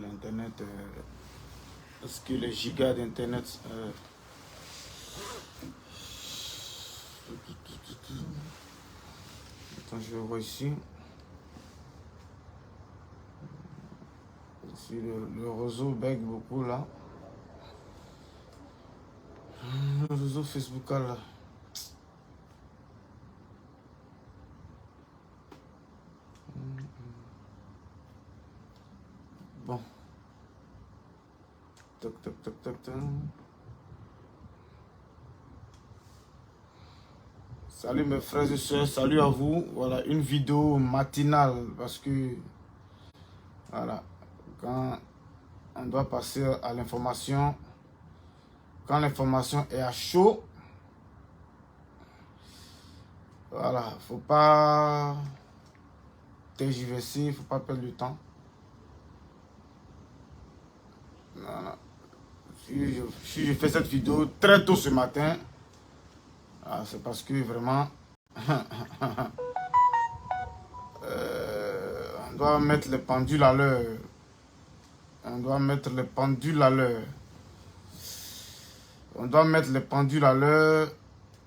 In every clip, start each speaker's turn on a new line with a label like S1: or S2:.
S1: l'internet, est-ce que les gigas d'internet attends, je vois ici. Ici le réseau bug beaucoup là. Le réseau Facebook là. Bon. Toc, toc, toc, toc, toc. Salut mes frères et sœurs, salut à vous. Voilà, une vidéo matinale parce que, voilà, quand on doit passer à l'information, quand l'information est à chaud, voilà, faut pas tergiverser, faut pas perdre du temps. Voilà. Si je fais cette vidéo très tôt ce matin, c'est parce que vraiment, on doit mettre les pendules à l'heure. On doit mettre les pendules à l'heure. On doit mettre les pendules à l'heure.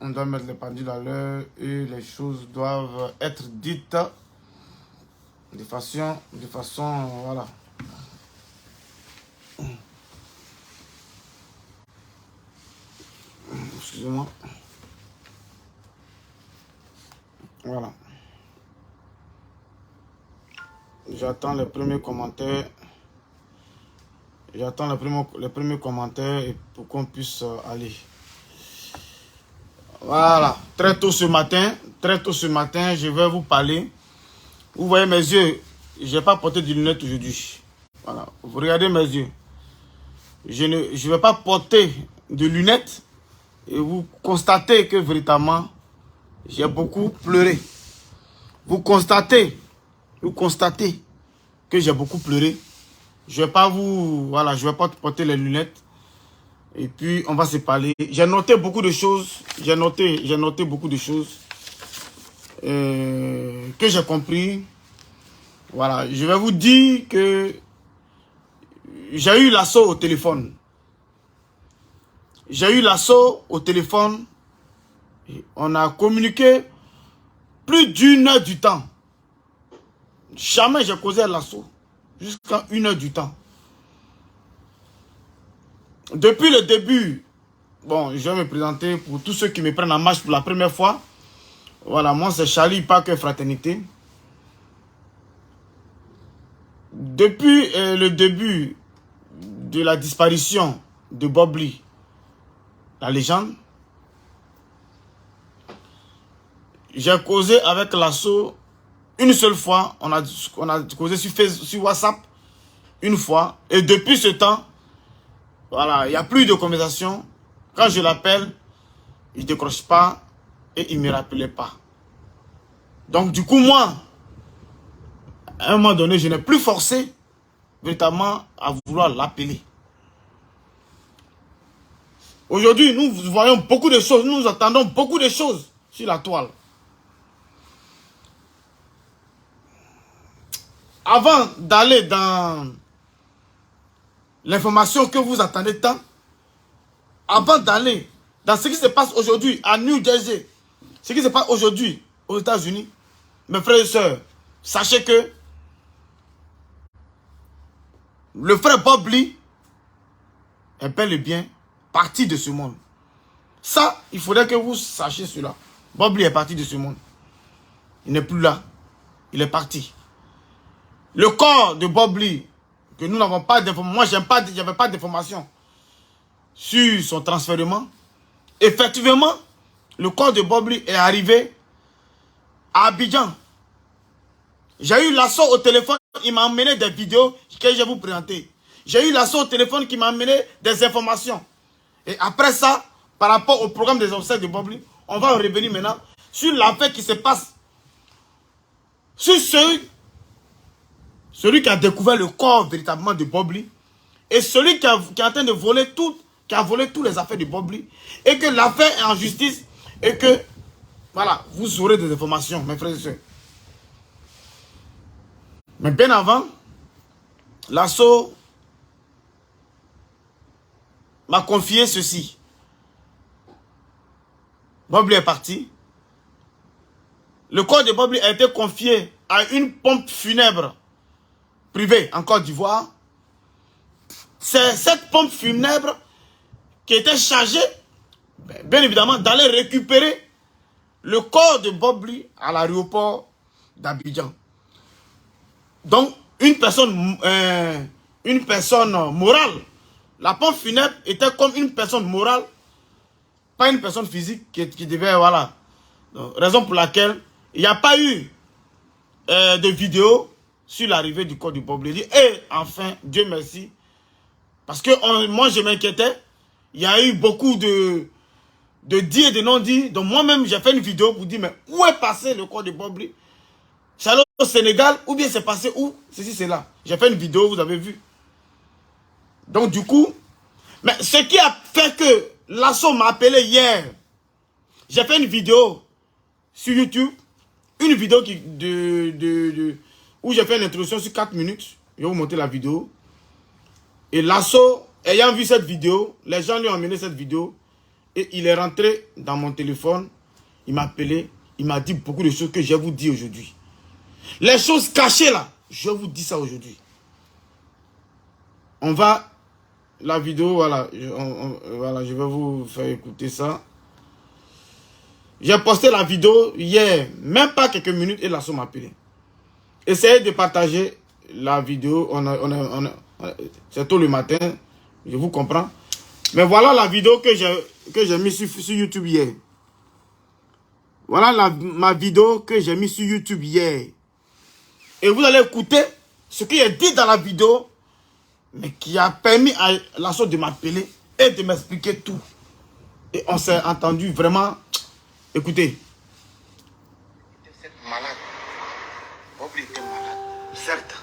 S1: On doit mettre les pendules à l'heure et les choses doivent être dites de façon, voilà. Excusez-moi. Voilà. J'attends les premiers commentaires. J'attends les premiers commentaires et pour qu'on puisse aller. Voilà. Très tôt ce matin, je vais vous parler. Vous voyez mes yeux, je n'ai pas porté de lunettes aujourd'hui. Voilà. Vous regardez mes yeux. Je ne vais pas porter de lunettes et vous constatez que véritablement, j'ai beaucoup pleuré. Vous constatez que j'ai beaucoup pleuré. Je vais pas vous, voilà, je vais pas porter les lunettes. Et puis, on va se parler. J'ai noté beaucoup de choses. J'ai noté beaucoup de choses que j'ai compris. Voilà, je vais vous dire que j'ai eu l'assaut au téléphone. J'ai eu l'assaut au téléphone. Et on a communiqué plus d'une heure du temps. Jamais j'ai causé l'assaut. Jusqu'à 1 heure du temps. Depuis le début, bon, je vais me présenter pour tous ceux qui me prennent en marche pour la première fois. Voilà, moi c'est Charlie Parker Fraternité. Depuis le début de la disparition de Bob Lee, la légende, j'ai causé avec l'assaut une seule fois. On a causé sur WhatsApp une fois. Et depuis ce temps, voilà, il n'y a plus de conversation. Quand je l'appelle, il ne décroche pas et il ne me rappelait pas. Donc du coup, moi, à un moment donné, je n'ai plus forcé véritablement à vouloir l'appeler. Aujourd'hui, nous voyons beaucoup de choses, nous attendons beaucoup de choses sur la toile. Avant d'aller dans l'information que vous attendez tant, avant d'aller dans ce qui se passe aujourd'hui à New Jersey, ce qui se passe aujourd'hui aux États-Unis, mes frères et sœurs, sachez que le frère Bob Lee est bel et bien parti de ce monde. Ça, il faudrait que vous sachiez cela. Bob Lee est parti de ce monde. Il n'est plus là. Il est parti. Le corps de Bob Lee, que nous n'avons pas d'informations, moi je n'avais pas d'informations sur son transfèrement. Effectivement, le corps de Bob Lee est arrivé à Abidjan. J'ai eu l'assaut au téléphone, il m'a amené des vidéos que je vais vous présenter. J'ai eu l'assaut au téléphone qui m'a amené des informations. Et après ça, par rapport au programme des obsèques de Bob Lee, on va revenir maintenant sur l'affaire qui se passe. Sur celui qui a découvert le corps véritablement de Bob Lee et celui qui est en train de voler qui a volé toutes les affaires de Bob Lee et que l'affaire est en justice et que, voilà, vous aurez des informations, mes frères et sœurs. Mais bien avant, l'assaut m'a confié ceci. Bobli est parti. Le corps de Bobli a été confié à une pompe funèbre privée en Côte d'Ivoire. C'est cette pompe funèbre qui était chargée, bien évidemment, d'aller récupérer le corps de Bobli à l'aéroport d'Abidjan. Donc, une personne morale. La pompe funèbre était comme une personne morale, pas une personne physique qui devait, voilà. Donc, raison pour laquelle il n'y a pas eu de vidéo sur l'arrivée du corps du Bobli. Et enfin, Dieu merci, parce que moi je m'inquiétais, il y a eu beaucoup de dits et de non-dits. Donc moi-même j'ai fait une vidéo pour dire, mais où est passé le corps de Bobli? C'est allé au Sénégal ou bien c'est passé où? Ceci, c'est là. J'ai fait une vidéo, vous avez vu. Donc du coup, mais ce qui a fait que l'assaut m'a appelé hier, j'ai fait une vidéo sur YouTube, une vidéo où j'ai fait une introduction sur 4 minutes. Je vais vous montrer la vidéo. Et l'assaut, ayant vu cette vidéo, les gens lui ont emmené cette vidéo et il est rentré dans mon téléphone, il m'a appelé, il m'a dit beaucoup de choses que je vais vous dire aujourd'hui. Les choses cachées là, je vous dis ça aujourd'hui. On va, la vidéo, voilà, voilà, je vais vous faire écouter ça. J'ai posté la vidéo hier, même pas quelques minutes, et l'assaut m'a appelé. Essayez de partager la vidéo, c'est tôt le matin, je vous comprends. Mais voilà la vidéo que j'ai mise sur YouTube hier. Voilà ma vidéo que j'ai mise sur YouTube hier. Et vous allez écouter ce qui est dit dans la vidéo, mais qui a permis à l'assaut de m'appeler et de m'expliquer tout. Et on s'est entendu vraiment. Écoutez.
S2: Malade. Bobli était malade, certes.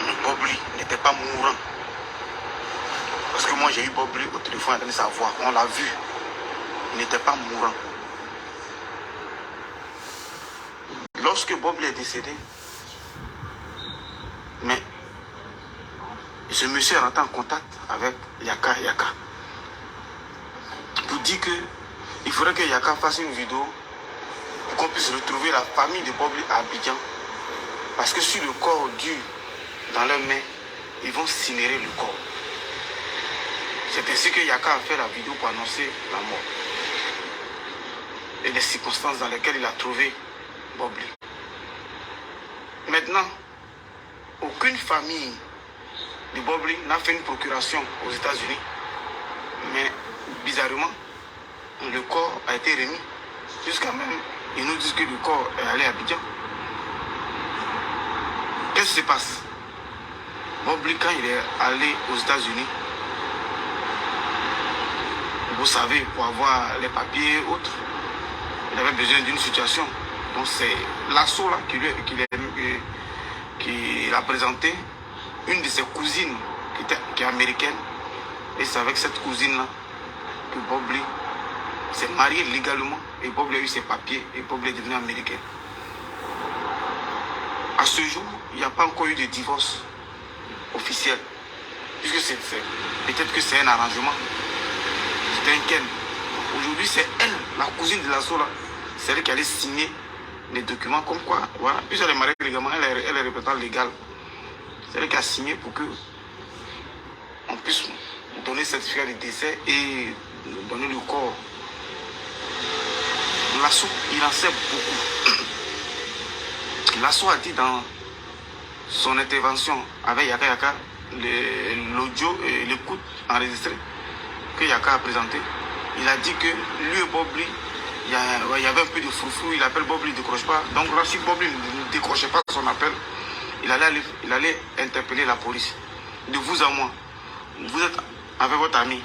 S2: Mais Bobli n'était pas mourant. Parce que moi j'ai eu Bobli au téléphone, entendu sa voix, on l'a vu. Il n'était pas mourant. Lorsque Bobli est décédé, mais ce monsieur est rentré en contact avec Yaka. Pour dire que il faudrait que Yaka fasse une vidéo pour qu'on puisse retrouver la famille de Bobli à Abidjan. Parce que si le corps dure dans leurs mains, ils vont incinérer le corps. C'est ainsi que Yaka a fait la vidéo pour annoncer la mort. Et les circonstances dans lesquelles il a trouvé Bobli. Maintenant, aucune famille de Bobli n'a fait une procuration aux États-Unis. Mais bizarrement, le corps a été remis. Jusqu'à même, ils nous disent que le corps est allé à Abidjan. Qu'est-ce qui se passe? Bobli, quand il est allé aux États-Unis, vous savez, pour avoir les papiers et autres, il avait besoin d'une situation. Donc c'est l'assaut là qui a présenté une de ses cousines qui est américaine. Et c'est avec cette cousine là que Bobli s'est marié légalement et Bobli a eu ses papiers et Bobli est devenu américain. À ce jour, il n'y a pas encore eu de divorce officiel. Puisque peut-être que c'est un arrangement. C'est un ken. Aujourd'hui, c'est elle, la cousine de l'assaut là. C'est elle qui allait signer les documents comme quoi, voilà. Puisqu'elle est mariée légalement, elle est représentante légale. C'est elle qui a signé pour que on puisse donner le certificat de décès et donner le corps. L'assaut, il en sait beaucoup. L'assaut a dit dans son intervention avec Yaka, l'audio et l'écoute enregistrée que Yaka a présenté. Il a dit que lui et Bobli, il y avait un peu de foufou, il appelle Bobli, il ne décroche pas. Donc là, si Bobli ne décrochait pas son appel, il allait interpeller la police. De vous à moi, vous êtes avec votre ami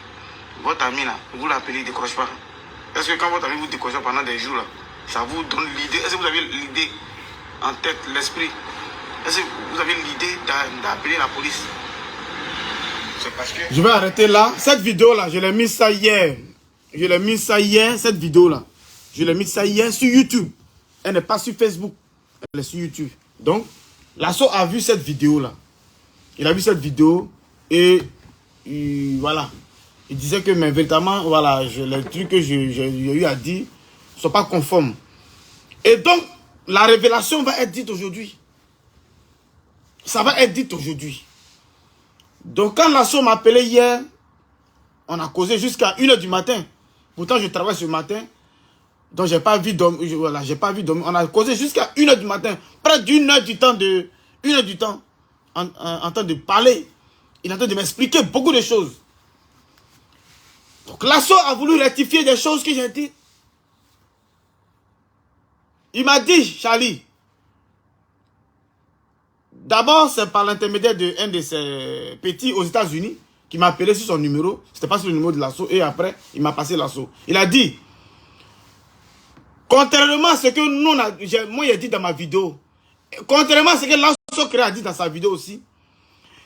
S2: là, vous l'appelez, il ne décroche pas. Est-ce que quand votre ami vous décroche pendant des jours là, ça vous donne l'idée? Est-ce que vous avez l'idée en tête, l'esprit? Est-ce que vous avez l'idée d'appeler la police? C'est parce que...
S1: Je vais arrêter là. Cette vidéo là, je l'ai mis ça hier. Je l'ai mis ça hier, cette vidéo là. Je l'ai mis ça hier sur YouTube. Elle n'est pas sur Facebook. Elle est sur YouTube. Donc, l'assaut a vu cette vidéo là. Il a vu cette vidéo et voilà. Il disait que, mais véritablement, voilà, les trucs que j'ai eu à dire ne sont pas conformes. Et donc, la révélation va être dite aujourd'hui. Ça va être dit aujourd'hui. Donc, quand l'assaut m'a appelé hier, on a causé jusqu'à 1 h du matin. Pourtant, je travaille ce matin. Donc, j'ai pas vu dormir. Voilà, j'ai pas vu dormir. On a causé jusqu'à 1 h du matin. Près d'1 heure du temps en train de parler. Il est en train de m'expliquer beaucoup de choses. Donc, l'assaut a voulu rectifier des choses que j'ai dit. Il m'a dit, Charlie, d'abord, c'est par l'intermédiaire d'un de ses petits aux États-Unis qui m'a appelé sur son numéro. C'était pas sur le numéro de l'assaut. Et après, il m'a passé l'assaut. Il a dit, contrairement à ce que nous, moi, j'ai dit dans ma vidéo, contrairement à ce que l'assaut a dit dans sa vidéo aussi,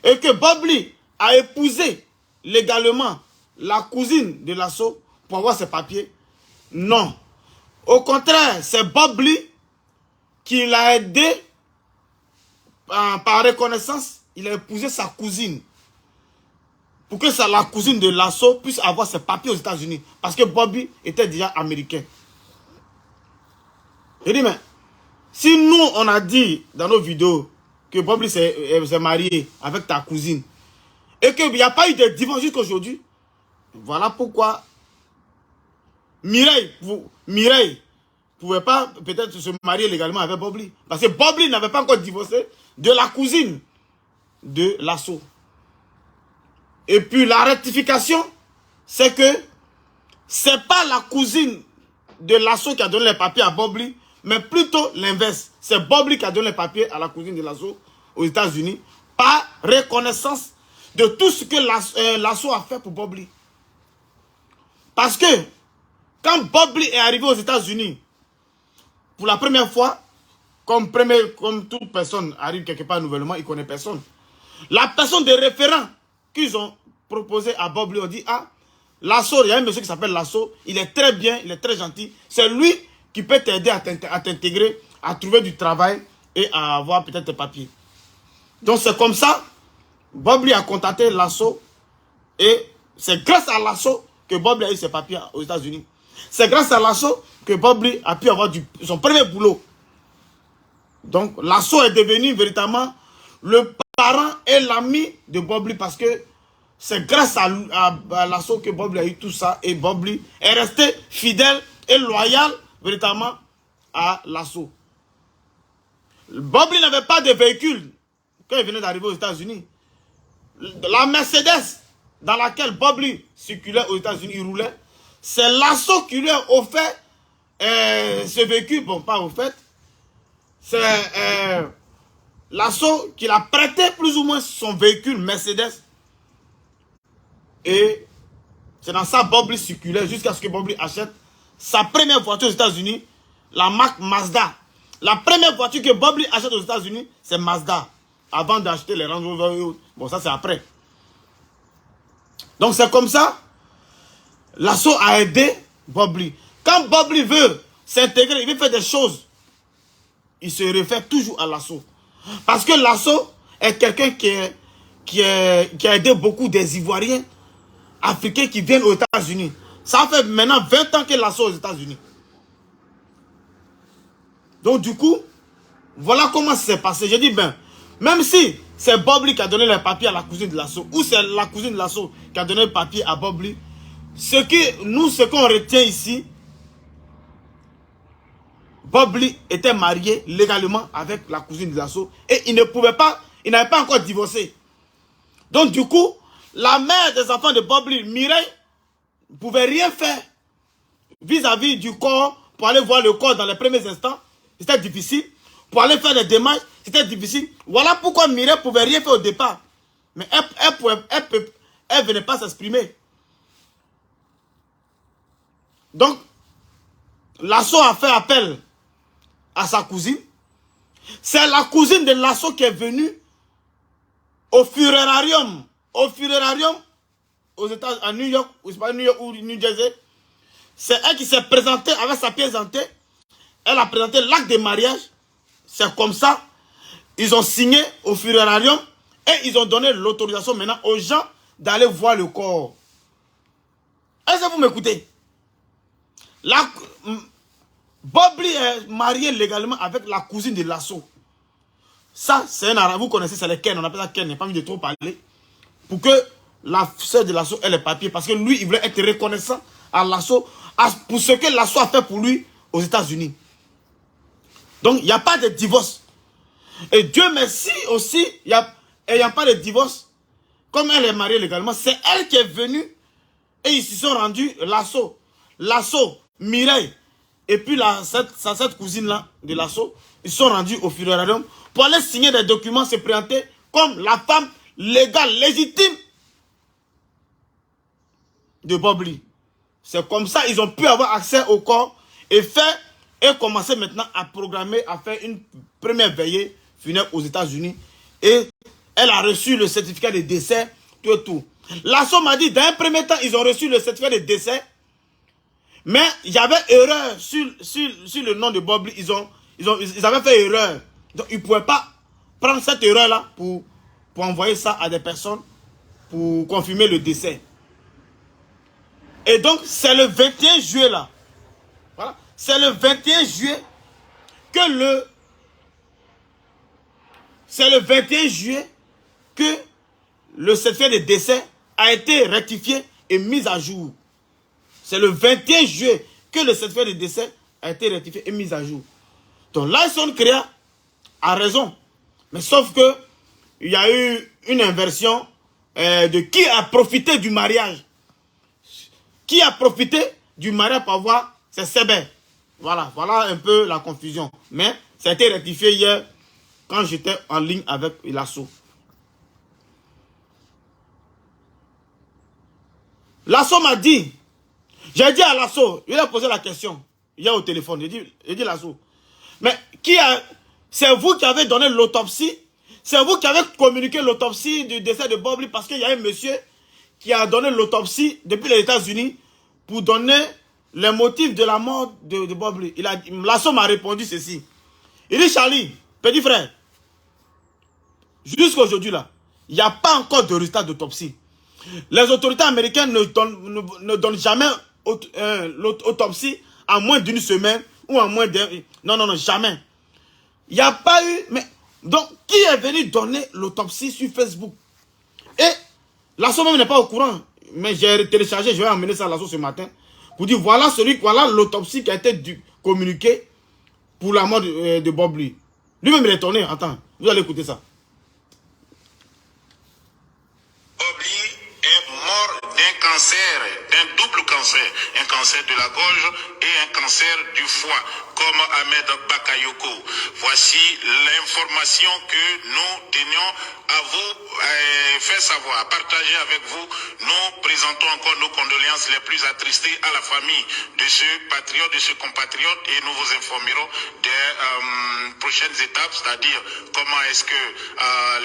S1: et que Bob Lee a épousé légalement la cousine de l'assaut pour avoir ses papiers. Non. Au contraire, c'est Bob Lee qui l'a aidé par reconnaissance. Il a épousé sa cousine pour que la cousine de l'assaut puisse avoir ses papiers aux États-Unis. Parce que Bobby était déjà américain. Je dis, mais si nous, on a dit dans nos vidéos que Bobby s'est marié avec ta cousine et qu'il n'y a pas eu de divorce jusqu'à aujourd'hui, voilà pourquoi Mireille ne pouvait pas peut-être se marier légalement avec Bob Lee. Parce que Bob Lee n'avait pas encore divorcé de la cousine de l'assaut. Et puis la rectification, c'est que c'est pas la cousine de l'assaut qui a donné les papiers à Bob Lee, mais plutôt l'inverse. C'est Bob Lee qui a donné les papiers à la cousine de l'assaut aux États-Unis par reconnaissance de tout ce que l'assaut a fait pour Bob Lee. Parce que quand Bob Lee est arrivé aux États-Unis, pour la première fois, comme toute personne arrive quelque part nouvellement, il ne connaît personne. La personne de référent qu'ils ont proposé à Bob Lee, on dit, ah, l'assaut, il y a un monsieur qui s'appelle l'assaut, il est très bien, il est très gentil. C'est lui qui peut t'aider à t'intégrer, à trouver du travail et à avoir peut-être tes papiers. Donc c'est comme ça, Bob Lee a contacté l'assaut et c'est grâce à l'assaut que Bob Lee a eu ses papiers aux États-Unis. C'est grâce à l'assaut que Bob Lee a pu avoir son premier boulot. Donc l'assaut est devenu véritablement le parent et l'ami de Bob Lee parce que c'est grâce à l'assaut que Bob Lee a eu tout ça et Bob Lee est resté fidèle et loyal véritablement à l'assaut. Bob Lee n'avait pas de véhicule quand il venait d'arriver aux États-Unis. La Mercedes dans laquelle Bob Lee circulait aux États-Unis, il roulait, c'est l'assaut qui lui a offert ce véhicule. Bon, pas offert. C'est l'assaut qui a prêté plus ou moins son véhicule Mercedes. Et c'est dans ça Bob Lee circulait jusqu'à ce que Bob Lee achète sa première voiture aux États-Unis, la marque Mazda. La première voiture que Bob Lee achète aux États-Unis, c'est Mazda. Avant d'acheter les Range Rover. Bon, ça c'est après. Donc c'est comme ça, l'assaut a aidé Bob Lee. Quand Bob Lee veut s'intégrer, il veut faire des choses, il se réfère toujours à l'assaut. Parce que l'assaut est quelqu'un qui a aidé beaucoup des Ivoiriens africains qui viennent aux États-Unis. Ça fait maintenant 20 ans que l'assaut aux États-Unis. Donc du coup, voilà comment ça s'est passé. J'ai dit, ben, même si c'est Bob Lee qui a donné les papiers à la cousine de l'assaut, ou c'est la cousine de l'assaut qui a donné le papier à Bob Lee, ce qu'on retient ici, Bob Lee était marié légalement avec la cousine de l'assaut et il n'avait pas encore divorcé. Donc du coup, la mère des enfants de Bob Lee, Mireille, ne pouvait rien faire vis-à-vis du corps, pour aller voir le corps dans les premiers instants, c'était difficile. Pour aller faire des démarches, c'était difficile. Voilà pourquoi Mireille ne pouvait rien faire au départ. Mais elle ne venait pas s'exprimer. Donc, l'assaut a fait appel à sa cousine. C'est la cousine de l'assaut qui est venue au Furerarium. Au Furerarium, aux États, à New York, ou New Jersey. C'est elle qui s'est présentée avec sa pièce d'identité. Elle a présenté l'acte de mariage. C'est comme ça. Ils ont signé au Furerarium et ils ont donné l'autorisation maintenant aux gens d'aller voir le corps. Est-ce que vous m'écoutez? Bobli est marié légalement avec la cousine de Lasso. Ça, c'est un arabe. Vous connaissez, c'est le Ken. On appelle ça Ken. Il n'y a pas envie de trop parler. Pour que la soeur de Lasso ait les papiers. Parce que lui, il voulait être reconnaissant à Lasso pour ce que Lasso a fait pour lui aux États-Unis. Donc, il n'y a pas de divorce. Et Dieu merci aussi, il n'y a pas de divorce. Comme elle est mariée légalement, c'est elle qui est venue et ils se sont rendus Lasso, Mireille, et puis cette cousine-là de Lasso, ils sont rendus au Furorarium pour aller signer des documents, se présenter comme la femme légale, légitime de Bobli. C'est comme ça ils ont pu avoir accès au corps et commencer maintenant à programmer, à faire une première veillée funèbre aux États-Unis. Et elle a reçu le certificat de décès, tout et tout. Lasso m'a dit, dans un premier temps, ils ont reçu le certificat de décès, mais il y avait erreur sur le nom de Bobli. Ils avaient fait erreur. Donc, ils ne pouvaient pas prendre cette erreur-là pour envoyer ça à des personnes pour confirmer le décès. Et donc, c'est le 21 juillet là. Voilà. C'est le 21 juillet que le certificat de décès a été rectifié et mis à jour. C'est le 21 juillet que le certificat de décès a été rectifié et mis à jour. Donc Lyson Créa a raison. Mais sauf que il y a eu une inversion de qui a profité du mariage. Qui a profité du mariage pour avoir ses Sébé. Voilà un peu la confusion. Mais ça a été rectifié hier quand j'étais en ligne avec Lasso. Lasso m'a dit, j'ai dit à Lasso, il a posé la question, hier au téléphone, j'ai dit Lasso, mais c'est vous qui avez donné l'autopsie, c'est vous qui avez communiqué l'autopsie du décès de Bobli parce qu'il y a un monsieur qui a donné l'autopsie depuis les États-Unis pour donner les motifs de la mort de Bobli. Lasso m'a répondu ceci. Il dit, Charlie, petit frère, jusqu'à aujourd'hui là, il n'y a pas encore de résultat d'autopsie. Les autorités américaines ne donnent jamais l'autopsie en moins d'une semaine ou en moins d'un... Non, jamais. Il n'y a pas eu... Mais, donc, qui est venu donner l'autopsie sur Facebook? Et Lasso même n'est pas au courant. Mais j'ai téléchargé, je vais emmener ça à Lasso ce matin. Pour dire, voilà l'autopsie qui a été communiquée pour la mort de Bobli. Lui-même il est étonné. Attends, vous allez écouter ça.
S3: Bobli est mort d'un cancer, d'un double cancer, un cancer de la gorge et un cancer du foie, comme Ahmed Bakayoko. Voici l'information que nous tenions à vous faire savoir, partager avec vous. Nous présentons encore nos condoléances les plus attristées à la famille de ce patriote, de ce compatriote, et nous vous informerons des prochaines étapes, c'est-à-dire comment est-ce que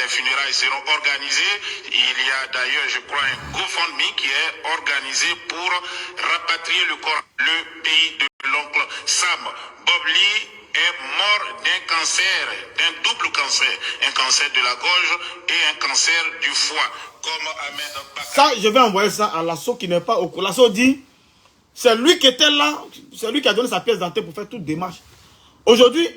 S3: les funérailles seront organisées. Il y a d'ailleurs, je crois, un GoFundMe qui est organisé pour rapatrier le corps, le pays de l'oncle Sam. Bobli est mort d'un cancer, d'un double cancer, un cancer de la gorge et un cancer du foie, comme Ahmed Bakayoko.
S1: Ça, je vais envoyer ça à Lasso qui n'est pas au courant. Lasso dit, c'est lui qui était là, c'est lui qui a donné sa pièce d'identité pour faire toute démarche. Aujourd'hui,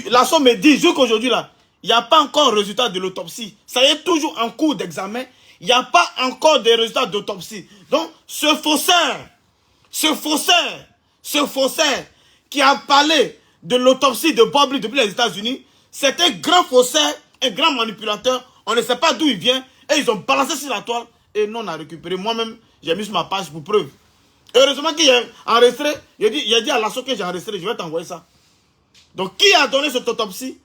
S1: Lasso me dit, jusqu'aujourd'hui là, il n'y a pas encore le résultat de l'autopsie. Ça y est toujours en cours d'examen. Il n'y a pas encore de résultats d'autopsie. Donc, ce faussaire qui a parlé de l'autopsie de Bobli depuis les États-Unis, c'est un grand faussaire, un grand manipulateur. On ne sait pas d'où il vient. Et ils ont balancé sur la toile. Et nous, on a récupéré. Moi-même, j'ai mis sur ma page pour preuve. Heureusement qu'il a enregistré. Il a dit à Lasso que j'ai enregistré. Je vais t'envoyer ça. Donc, qui a donné cette autopsie?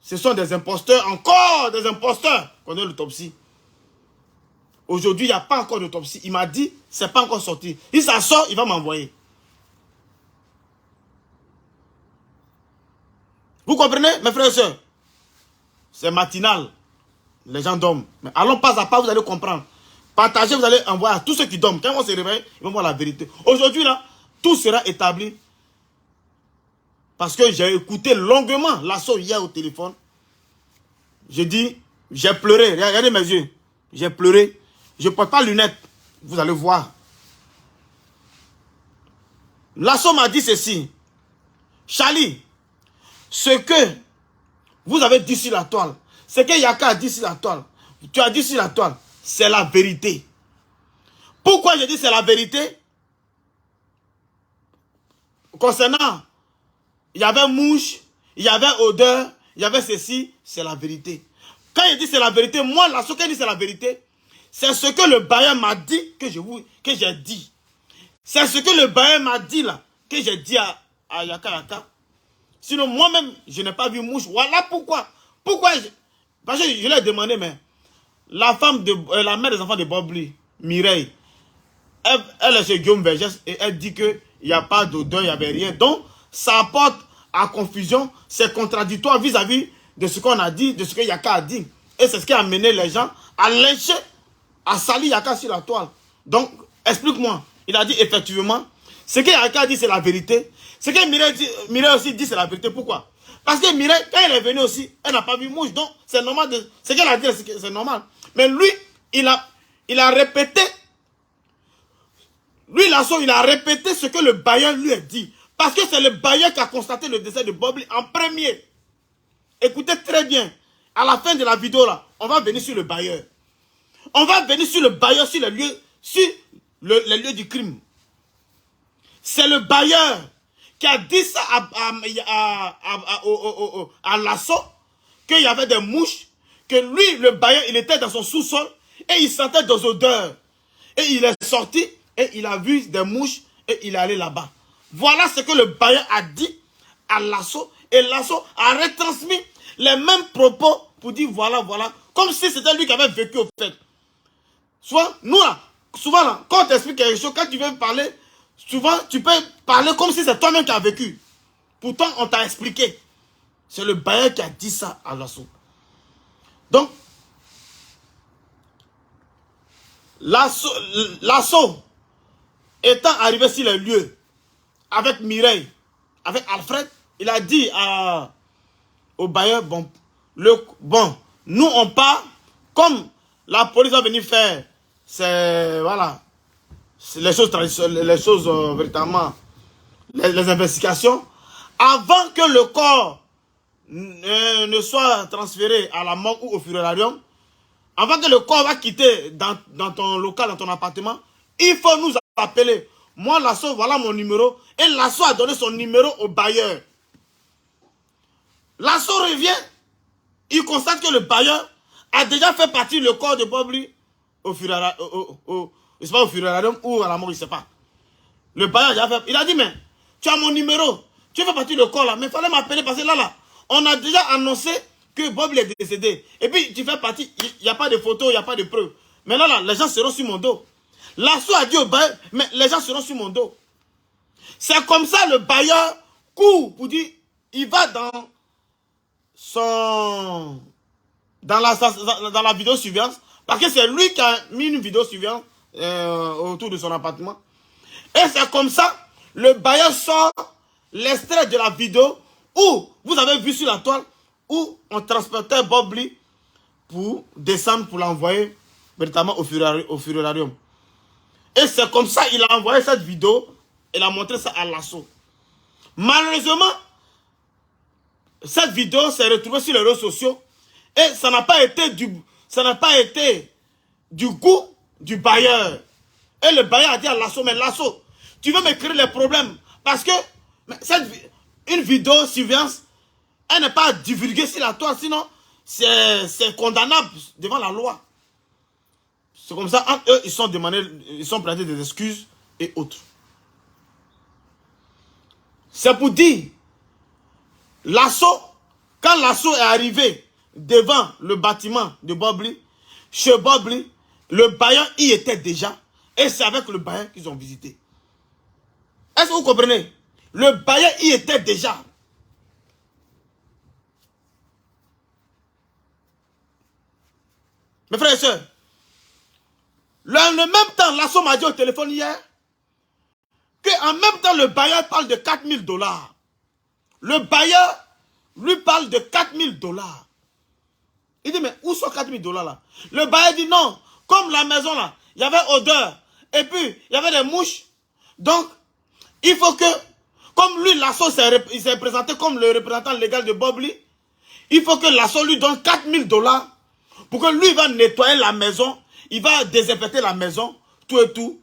S1: Ce sont des imposteurs. Encore des imposteurs qu'on donne l'autopsie. Aujourd'hui, il n'y a pas encore d'autopsie. Il m'a dit, c'est pas encore sorti. Si ça sort, il va m'envoyer. Vous comprenez, mes frères et sœurs? C'est matinal. Les gens dorment. Mais allons pas à pas, vous allez comprendre. Partagez, vous allez envoyer à tous ceux qui dorment. Quand on se réveille, ils vont voir la vérité. Aujourd'hui, là, tout sera établi. Parce que j'ai écouté longuement Lasso hier au téléphone. J'ai dit, j'ai pleuré. Regardez mes yeux. J'ai pleuré. Je ne porte pas lunettes. Vous allez voir. Lasso m'a dit ceci. Charlie, ce que vous avez dit sur la toile, ce que Yaka a dit sur la toile, tu as dit sur la toile, c'est la vérité. Pourquoi je dis c'est la vérité? Concernant, il y avait mouche, il y avait odeur, il y avait ceci, c'est la vérité. Quand il dit c'est la vérité, moi, là, ce qu'il dit c'est la vérité, c'est ce que le bailleur m'a dit que j'ai dit. C'est ce que le bailleur m'a dit là, que j'ai dit à Yaka Yaka. Sinon, moi-même, je n'ai pas vu mouche. Voilà pourquoi. Parce que je l'ai demandé, mais la mère des enfants de Bobli, Mireille, elle est chez Guillaume Vergès et elle dit qu'il n'y a pas d'odeur, il n'y avait rien. Donc, ça apporte à confusion, c'est contradictoire vis-à-vis de ce qu'on a dit, de ce que Yaka a dit. Et c'est ce qui a amené les gens à lyncher, à salir Yaka sur la toile. Donc, explique-moi. Il a dit effectivement, ce que Yaka a dit, c'est la vérité. Ce que Mireille aussi dit, c'est la vérité. Pourquoi? Parce que Mireille, quand elle est venue aussi, elle n'a pas vu mouche. Donc, c'est normal. Ce qu'elle a dit, c'est normal. Mais lui, il a répété. Lui, Lasso, il a répété ce que le bailleur lui a dit. Parce que c'est le bailleur qui a constaté le décès de Bobli en premier. Écoutez très bien. À la fin de la vidéo, là, on va venir sur le bailleur. On va venir sur le bailleur, sur les lieux du crime. C'est le bailleur qui a dit ça à Lasso, qu'il y avait des mouches, que lui, le bailleur, il était dans son sous-sol et il sentait des odeurs. Et il est sorti et il a vu des mouches et il est allé là-bas. Voilà ce que le bailleur a dit à Lasso. Et Lasso a retransmis les mêmes propos pour dire voilà, voilà. Comme si c'était lui qui avait vécu au fait. Soit, nous là, souvent là, quand on t'explique quelque chose, quand tu veux parler, souvent tu peux parler comme si c'est toi-même qui as vécu. Pourtant, on t'a expliqué. C'est le bailleur qui a dit ça à Lasso. Donc, Lasso étant arrivé sur les lieux avec Mireille, avec Alfred, il a dit au bailleur, bon, nous on part, comme la police va venir faire, voilà, les choses traditionnelles, les choses véritablement, les investigations, avant que le corps ne soit transféré à la morgue ou au funérarium, avant que le corps va quitter dans ton local, dans ton appartement, il faut nous appeler. Moi, Lasso, voilà mon numéro. Et Lasso a donné son numéro au bailleur. Lasso revient. Il constate que le bailleur a déjà fait partir le corps de Bobli au funérarium ou à la mort, je ne sais pas. Le bailleur a déjà fait. Il a dit, mais tu as mon numéro. Tu fais partir le corps là. Mais il fallait m'appeler parce que là, on a déjà annoncé que Bobli est décédé. Et puis, tu fais partie. Il n'y a pas de photos, il n'y a pas de preuves. Mais là, les gens seront sur mon dos. Lasso a dit au bailleur, mais les gens seront sur mon dos. C'est comme ça le bailleur court pour dire, il va dans la vidéo surveillance, parce que c'est lui qui a mis une vidéo surveillance autour de son appartement. Et c'est comme ça, le bailleur sort l'extrait de la vidéo où vous avez vu sur la toile, où on transportait Bobli pour descendre, pour l'envoyer véritablement au funérarium. Et c'est comme ça qu'il a envoyé cette vidéo. Il a montré ça à Lasso. Malheureusement, cette vidéo s'est retrouvée sur les réseaux sociaux. Et ça n'a pas été du goût du bailleur. Et le bailleur a dit à Lasso, mais Lasso, tu veux me créer les problèmes. Parce que une vidéo surveillance, elle n'est pas divulguée sur la toile. Sinon, c'est condamnable devant la loi. C'est comme ça, entre eux, ils sont prêtés des excuses et autres. C'est pour dire, Lasso, quand Lasso est arrivé devant le bâtiment de Bobli, chez Bobli, le bailleur y était déjà, et c'est avec le bailleur qu'ils ont visité. Est-ce que vous comprenez? Le bailleur y était déjà. Mes frères et sœurs, le même temps, Lasso m'a dit au téléphone hier qu'en même temps, le bailleur parle de 4 000 $. Le bailleur lui parle de 4 000 $. Il dit, mais où sont 4 000 $ là? Le bailleur dit non, Comme la maison là, il y avait odeur. Et puis, il y avait des mouches. Donc, il faut que, comme lui, l'assaut il s'est présenté comme le représentant légal de Bob Lee, il faut que l'assaut lui donne 4000 $ pour que lui va nettoyer la maison, il va désinfecter la maison, tout et tout.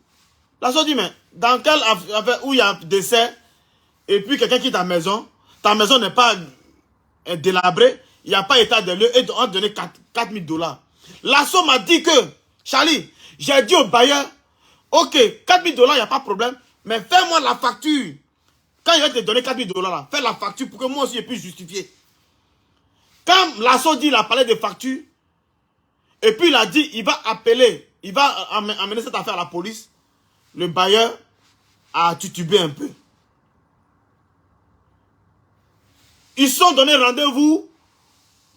S1: L'assaut dit, mais dans quel affaire où il y a décès, et puis quelqu'un quitte ta maison n'est pas délabrée, il n'y a pas état de lieu, et on va donner 4000 $. L'assaut m'a dit que, Charlie, j'ai dit au bailleur, ok, 4000 $, il n'y a pas de problème, mais fais-moi la facture. Quand il va te donner 4000 $ là, fais la facture pour que moi aussi je puisse justifier. Quand l'assaut dit, il a parlé de facture, et puis il a dit, il va appeler, il va amener cette affaire à la police, le bailleur a titubé un peu. Ils se sont donné rendez-vous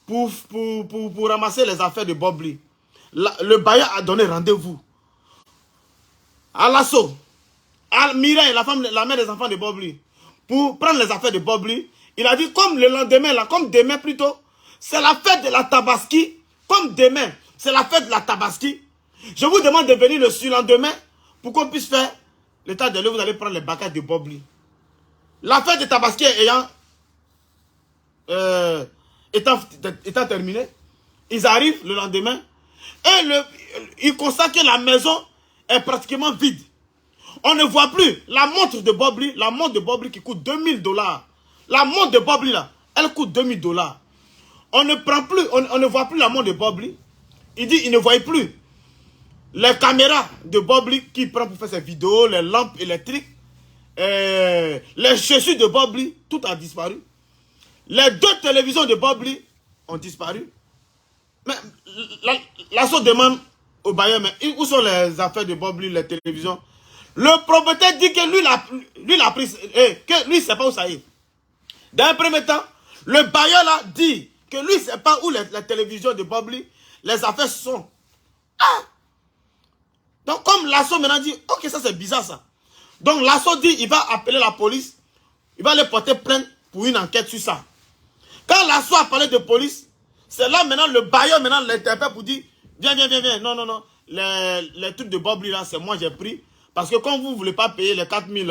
S1: pour ramasser les affaires de Bob Lee. Le bailleur a donné rendez-vous à l'assaut, à Mireille, la mère des enfants de Bob Lee, pour prendre les affaires de Bob Lee. Il a dit, comme le lendemain, là, comme demain plutôt, c'est la fête de la Tabaski. Comme demain, c'est la fête de la Tabaski. Je vous demande de venir le surlendemain pour qu'on puisse faire l'état de lieu. Vous allez prendre les bagages de Bob Lee. La fête de Tabaski étant terminée, ils arrivent le lendemain et ils constatent que la maison est pratiquement vide. On ne voit plus la montre de Bob Lee, la montre de Bob Lee qui coûte 2000 $. La montre de Bob Lee là, elle coûte 2000 $. On ne voit plus la montre de Bob Lee. Il dit il ne voyait plus les caméras de Bob Lee qui prend pour faire ses vidéos, les lampes électriques, les chaussures de Bob Lee, tout a disparu. Les 2 télévisions de Bob Lee ont disparu. Mais l'assaut demande au bailleur, mais où sont les affaires de Bob Lee, les télévisions? Le propriétaire dit que lui l'a pris, que lui ne sait pas où ça est. Dans un premier temps, le bailleur là dit que lui ne sait pas où les télévisions de Bob Lee, les affaires sont. Ah! Donc comme l'assaut maintenant dit, ok, ça c'est bizarre ça. Donc l'assaut dit, il va appeler la police, il va les porter plainte pour une enquête sur ça. Quand l'assaut a parlé de police, c'est là maintenant le bailleur maintenant l'interpelle pour dire, viens, non, les trucs de Bob Lee là, c'est moi j'ai pris. Parce que quand vous ne voulez pas payer les 4000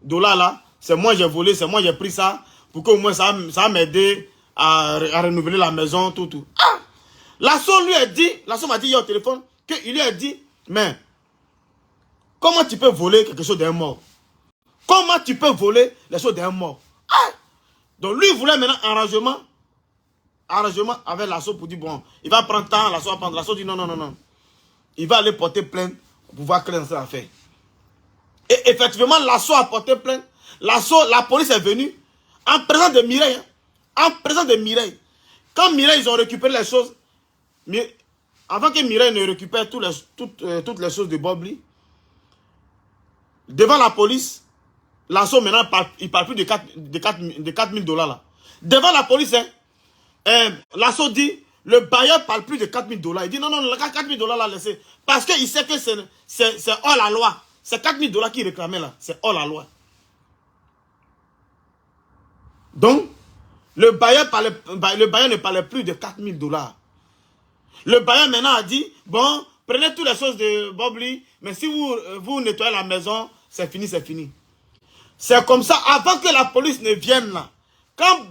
S1: $ là, c'est moi j'ai volé, c'est moi j'ai pris ça, pour qu'au moins ça va m'aider à renouveler la maison, tout. Ah! L'assaut lui a dit, l'assaut m'a dit hier au téléphone, qu'il lui a dit, mais comment tu peux voler quelque chose d'un mort? Comment tu peux voler les choses d'un mort? Ah! Donc lui il voulait maintenant arrangement avec l'assaut pour dire, bon, il va prendre temps, l'assaut va prendre, l'assaut dit non. Il va aller porter plainte pour pouvoir créer cette affaire. Et effectivement, l'assaut a porté plainte. La police est venue en présence de Mireille. En présence de Mireille. Quand Mireille, ils ont récupéré les choses, mais avant que Mireille ne récupère toutes les choses de Bob Lee, devant la police, l'assaut maintenant, il parle plus de 4000 $ là. Devant la police, l'assaut dit, le bailleur parle plus de 4000 $. Il dit non, 4000 $ là, laissez. Parce qu'il sait que c'est hors la loi. C'est 4000 $ qu'il réclamait là. C'est hors la loi. Donc, le bailleur ne parlait plus de 4000 $. Le bailleur maintenant a dit, bon, prenez toutes les choses de Bob Lee, mais si vous nettoyez la maison, c'est fini, c'est fini. C'est comme ça, avant que la police ne vienne là. Quand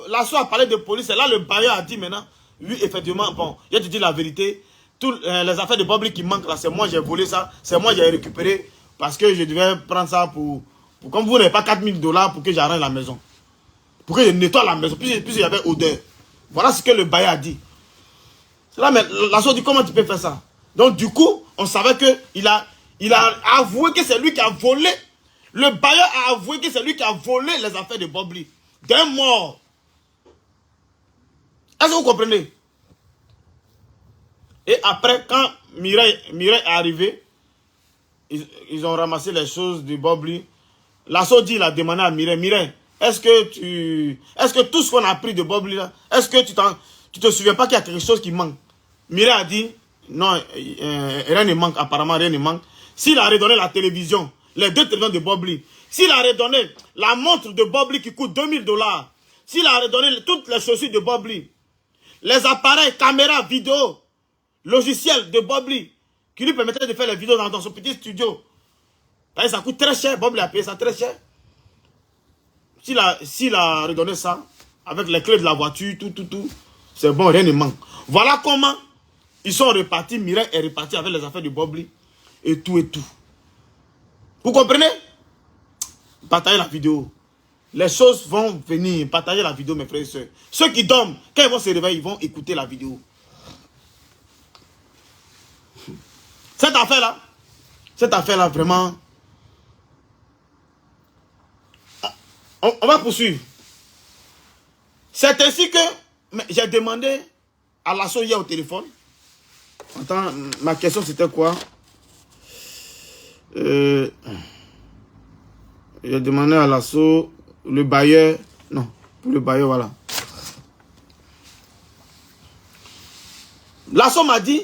S1: l'assaut a parlé de police, c'est là le bailleur a dit maintenant, oui, effectivement, bon, je te dis la vérité, toutes les affaires de Bob Lee qui manquent là, c'est moi j'ai volé ça, c'est moi j'ai récupéré, parce que je devais prendre ça pour comme vous n'avez pas 4000 $ pour que j'arrange la maison. Pour que je nettoie la maison, puis il y avait odeur. Voilà ce que le bailleur a dit. C'est là, mais l'assaut dit, comment tu peux faire ça? Donc du coup, on savait qu'il a avoué que c'est lui qui a volé. Le bailleur a avoué que c'est lui qui a volé les affaires de Bob Lee. D'un mort. Est-ce que vous comprenez? Et après, quand Mireille est arrivé, ils ont ramassé les choses de Bob Lee. L'assaut dit, il a demandé à Mireille, est-ce que tout ce qu'on a pris de Bob Lee là, est-ce que tu te souviens pas qu'il y a quelque chose qui manque? Mireille a dit, non, rien ne manque, apparemment rien ne manque. S'il a redonné la télévision, les 2 télévisions de Bob Lee, s'il a redonné la montre de Bob Lee qui coûte 2000 $, s'il a redonné toutes les chaussures de Bob Lee, les appareils, caméras, vidéos, logiciels de Bob Lee, qui lui permettait de faire les vidéos dans son petit studio. Ça coûte très cher, Bob lui a payé ça très cher. S'il a redonné ça, avec les clés de la voiture, tout, c'est bon, rien ne manque. Voilà comment ils sont repartis, Mireille est reparti avec les affaires de Bobli et tout. Vous comprenez? Partagez la vidéo. Les choses vont venir. Partagez la vidéo, mes frères et sœurs. Ceux qui dorment, quand ils vont se réveiller, ils vont écouter la vidéo. Cette affaire-là, vraiment... On va poursuivre. C'est ainsi que j'ai demandé à l'assaut hier au téléphone. Attends, ma question c'était quoi? J'ai demandé à l'assaut, le bailleur, non, pour le bailleur, voilà. L'assaut m'a dit,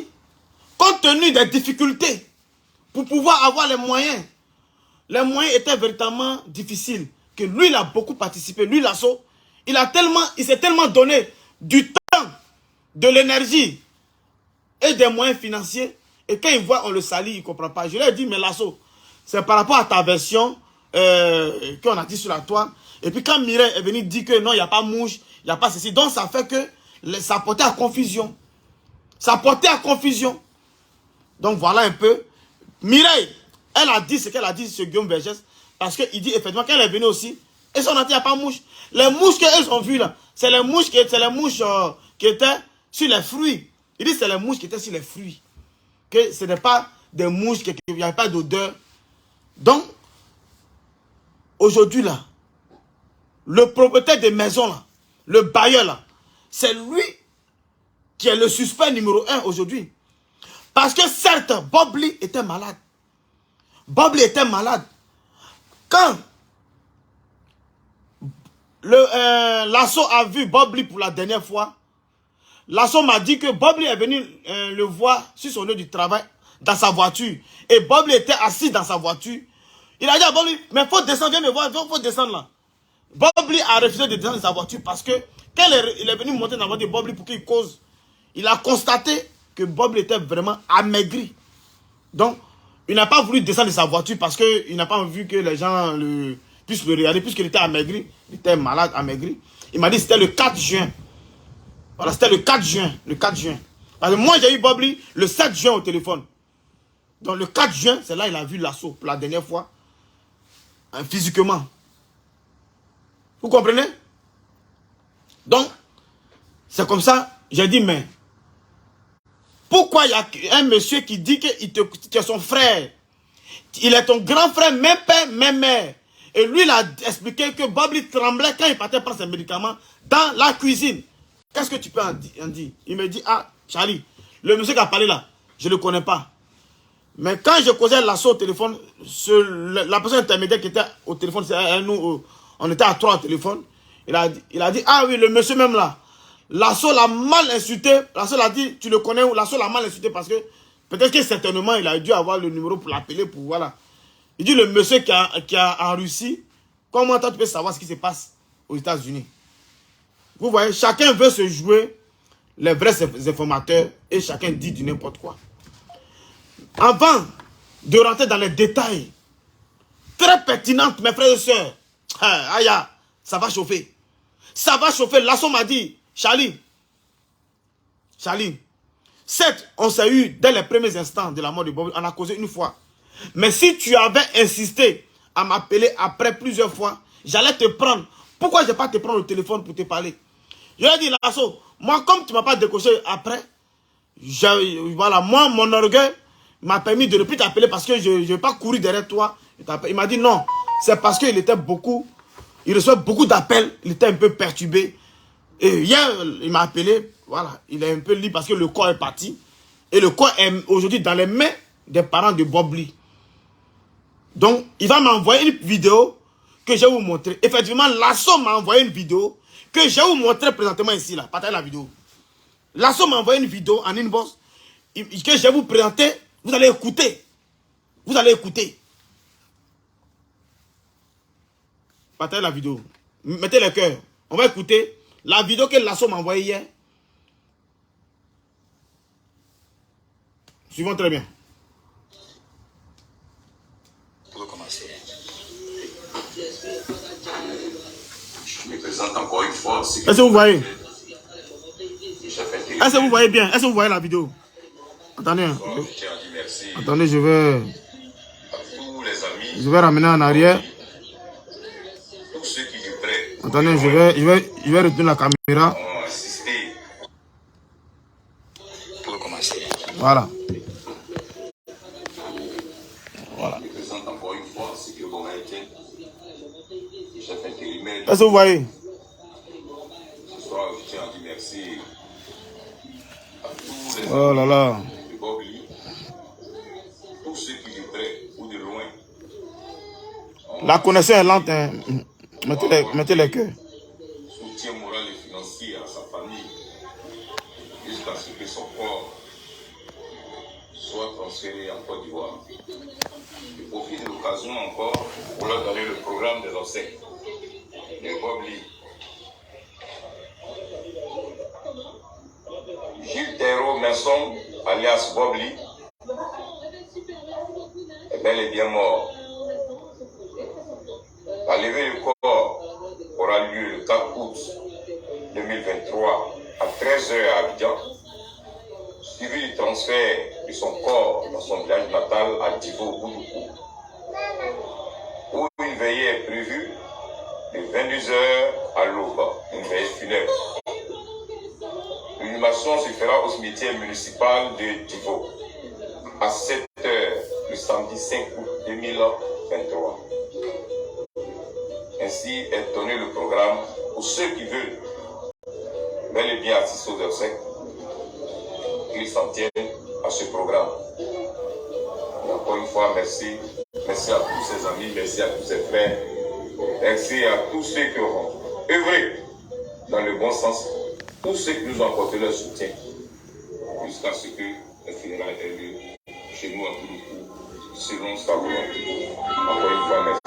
S1: compte tenu des difficultés, pour pouvoir avoir les moyens étaient véritablement difficiles, que lui, il a beaucoup participé. Lui, l'assaut, il s'est tellement donné du temps, de l'énergie et des moyens financiers. Et quand il voit, on le salit, il ne comprend pas. Je lui ai dit, mais l'assaut, c'est par rapport à ta version qu'on a dit sur la toile. Et puis quand Mireille est venu dire que non, il n'y a pas mouche, il n'y a pas ceci. Donc ça fait que ça portait à confusion. Ça portait à confusion. Donc voilà un peu. Mireille, elle a dit ce qu'elle a dit sur Guillaume Vergès. Parce qu'il dit effectivement qu'elle est venue aussi. Et son il n'y a pas mouche. Les mouches qu'elles ont vues là, c'est les mouches qui étaient sur les fruits. Il dit c'est les mouches qui étaient sur les fruits. Que ce n'est pas des mouches, qu'il n'y avait pas d'odeur. Donc, aujourd'hui là, le propriétaire des maisons là, le bailleur là, c'est lui qui est le suspect numéro 1 aujourd'hui. Parce que certes, Bobli était malade. Bobli était malade. Quand l'assaut a vu Bobli pour la dernière fois, l'assaut m'a dit que Bobli est venu le voir sur son lieu du travail, dans sa voiture. Et Bobli était assis dans sa voiture. Il a dit à Bobli, mais il faut descendre, viens me voir, il faut descendre là. Bobli a refusé de descendre de sa voiture parce que quand il est venu monter dans la voiture de Bobli pour qu'il cause, il a constaté que Bobli était vraiment amaigri. Donc, il n'a pas voulu descendre de sa voiture parce qu'il n'a pas vu que les gens puissent le regarder, puisqu'il était amaigri, il était malade, amaigri. Il m'a dit que c'était le 4 juin. Voilà, c'était le 4 juin. Le 4 juin. Parce que moi, j'ai eu Bobli le 7 juin au téléphone. Donc, le 4 juin, c'est là qu'il a vu l'assaut pour la dernière fois. Physiquement. Vous comprenez? Donc, c'est comme ça, j'ai dit, mais pourquoi il y a un monsieur qui dit que tu es son frère? Il est ton grand frère, même père, même mère. Et lui, il a expliqué que Bobli tremblait quand il partait prendre ses médicaments dans la cuisine. Qu'est-ce que tu peux en dire? Il me dit, ah, Charlie, le monsieur qui a parlé là, je ne le connais pas. Mais quand je causais l'assaut au téléphone, la personne intermédiaire qui était au téléphone, nous, on était à 3 au téléphone, il a dit, ah oui, le monsieur même là, l'assaut l'a mal insulté. L'assaut l'a dit, tu le connais où? L'assaut l'a mal insulté parce que peut-être que certainement il a dû avoir le numéro pour l'appeler, pour voilà. Il dit le monsieur qui a en Russie, comment toi tu peux savoir ce qui se passe aux États-Unis? Vous voyez, chacun veut se jouer les vrais informateurs et chacun dit du n'importe quoi. Avant de rentrer dans les détails très pertinents, mes frères et sœurs, aïe, ça va chauffer. Ça va chauffer. L'assaut m'a dit, Charlie, certes, on s'est eu dès les premiers instants de la mort de Bobli, on a causé une fois. Mais si tu avais insisté à m'appeler après plusieurs fois, j'allais te prendre. Pourquoi je ne vais pas te prendre le téléphone pour te parler? Je lui ai dit, l'assaut, moi, comme tu ne m'as pas décoché après, voilà, moi, mon orgueil m'a permis de ne plus t'appeler parce que je ne vais pas courir derrière toi. Il m'a dit non, c'est parce qu'il était il reçoit beaucoup d'appels, il était un peu perturbé. Et hier, il m'a appelé, voilà, il est un peu libre parce que le corps est parti. Et le corps est aujourd'hui dans les mains des parents de Bobli. Donc, il va m'envoyer une vidéo que je vais vous montrer. Effectivement, l'assaut m'a envoyé une vidéo que je vais vous montrer présentement ici, là. Partagez la vidéo. L'assaut m'a envoyé une vidéo en inbox que je vais vous présenter. Vous allez écouter. Vous allez écouter. Partagez la vidéo. Mettez le cœur. On va écouter la vidéo que l'assaut m'a envoyée hier. Suivons très bien.
S3: Je me présente encore une fois.
S1: Est-ce que vous voyez? Est-ce que vous voyez bien? Est-ce que vous voyez la vidéo? Attendez. Attendez, je vais ramener en arrière. Attendez, je vais retourner la caméra. Voilà. Voilà. Est-ce que vous voyez? Oh là là. La connexion est lente. Hein. Mettez les cœurs.
S3: Soutien moral et financier à sa famille jusqu'à ce que son corps soit transféré en Côte d'Ivoire. Je profite de l'occasion encore pour leur donner le programme des obsèques. Les Bobli. Gilles Thérault Messon, alias Bobli, est bel et bien mort. La levée du corps aura lieu le 4 août 2023 à 13 h à Abidjan, suivi du transfert de son corps dans son village natal à Divo, Boudoukou, où une veillée est prévue de 22 h à l'aube, une veillée funèbre. L'inhumation se fera au cimetière municipal de Divo à 7 h le samedi 5 août 2023. Ainsi est donné le programme pour ceux qui veulent bel et bien assister aux obsèques, qu'ils s'en tiennent à ce programme. Et encore une fois, merci. Merci à tous ses amis, merci à tous ses frères, merci à tous ceux qui auront œuvré dans le bon sens, tous ceux qui nous ont apporté leur soutien, jusqu'à ce que le funérailles ait lieu chez nous à Boudoukou, selon sa volonté. Encore une fois, merci.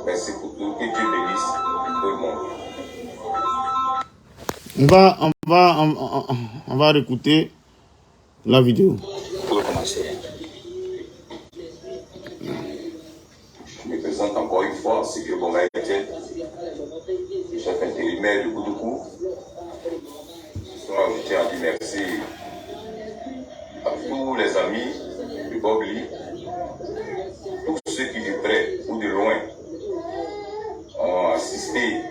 S3: Merci pour tout, que Dieu bénisse tout le monde.
S1: On va réécouter la vidéo.
S3: Pour commencer. Je me présente encore une fois, c'est que Bonga Etienne, chef intérimaire de Boudoukou. Ce soir, je tiens à dire merci à tous les amis de Bobli, tous ceux qui de près ou de loin ont assisté,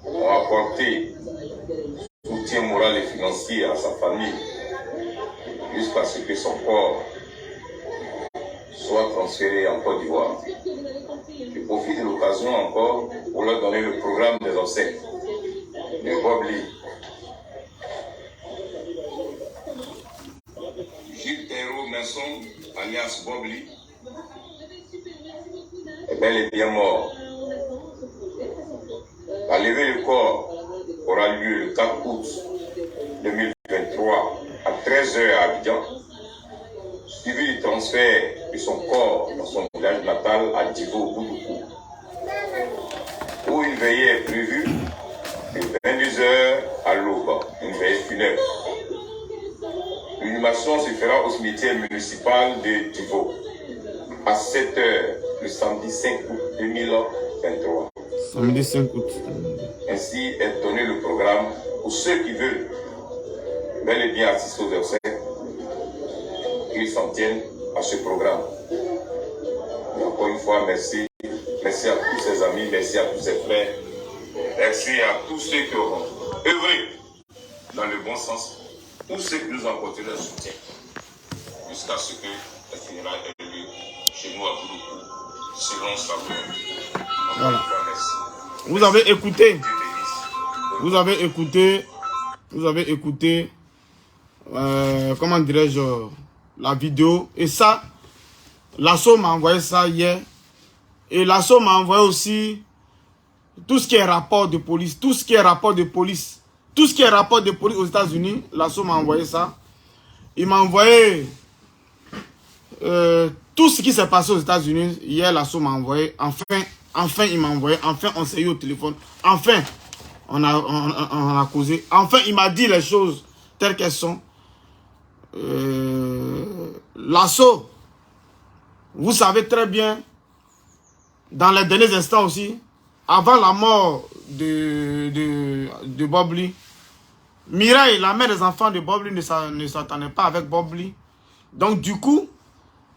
S3: ont apporté soutien moral et financier à sa famille jusqu'à ce que son corps soit transféré en Côte d'Ivoire. Je profite de l'occasion encore pour leur donner le programme des obsèques de Bobli. Gilles Thérault Messon, alias Bobli, est bel et bien mort. La levée du corps aura lieu le 4 août 2023 à 13 h à Abidjan, suivi du transfert de son corps dans son village natal à Divo, Boudoukou, où une veillée est prévue de 22 h à l'aube, une veillée funèbre. L'inhumation se fera au cimetière municipal de Divo à 7 h le samedi 5 août 2023.
S1: Samedi 5 août.
S3: Ainsi est donné le programme pour ceux qui veulent bel et bien assister aux obsèques, qu'ils s'en tiennent à ce programme. Et encore une fois, merci. Merci à tous ses amis, merci à tous ses frères, merci à tous ceux qui auront œuvré dans le bon sens, tous ceux qui nous ont apporté leur soutien, jusqu'à ce que le funérailles ait lieu chez nous à Boudoukou, selon sa volonté.
S1: Voilà. Vous avez écouté, comment dirais-je, la vidéo. Et ça, l'ASSO m'a envoyé ça hier. Et l'ASSO m'a envoyé aussi tout ce qui est rapport de police, tout ce qui est rapport de police aux États-Unis. L'ASSO m'a envoyé ça. Il m'a envoyé tout ce qui s'est passé aux États-Unis. Hier, l'ASSO m'a envoyé. Enfin, il m'a envoyé. Enfin, on s'est eu au téléphone. Enfin, on a causé. Enfin, il m'a dit les choses telles qu'elles sont. L'ASSO, vous savez très bien dans les derniers instants aussi, avant la mort de Bob Lee, Mireille, la mère des enfants de Bob Lee, ne s'entendait pas avec Bob Lee. Donc du coup,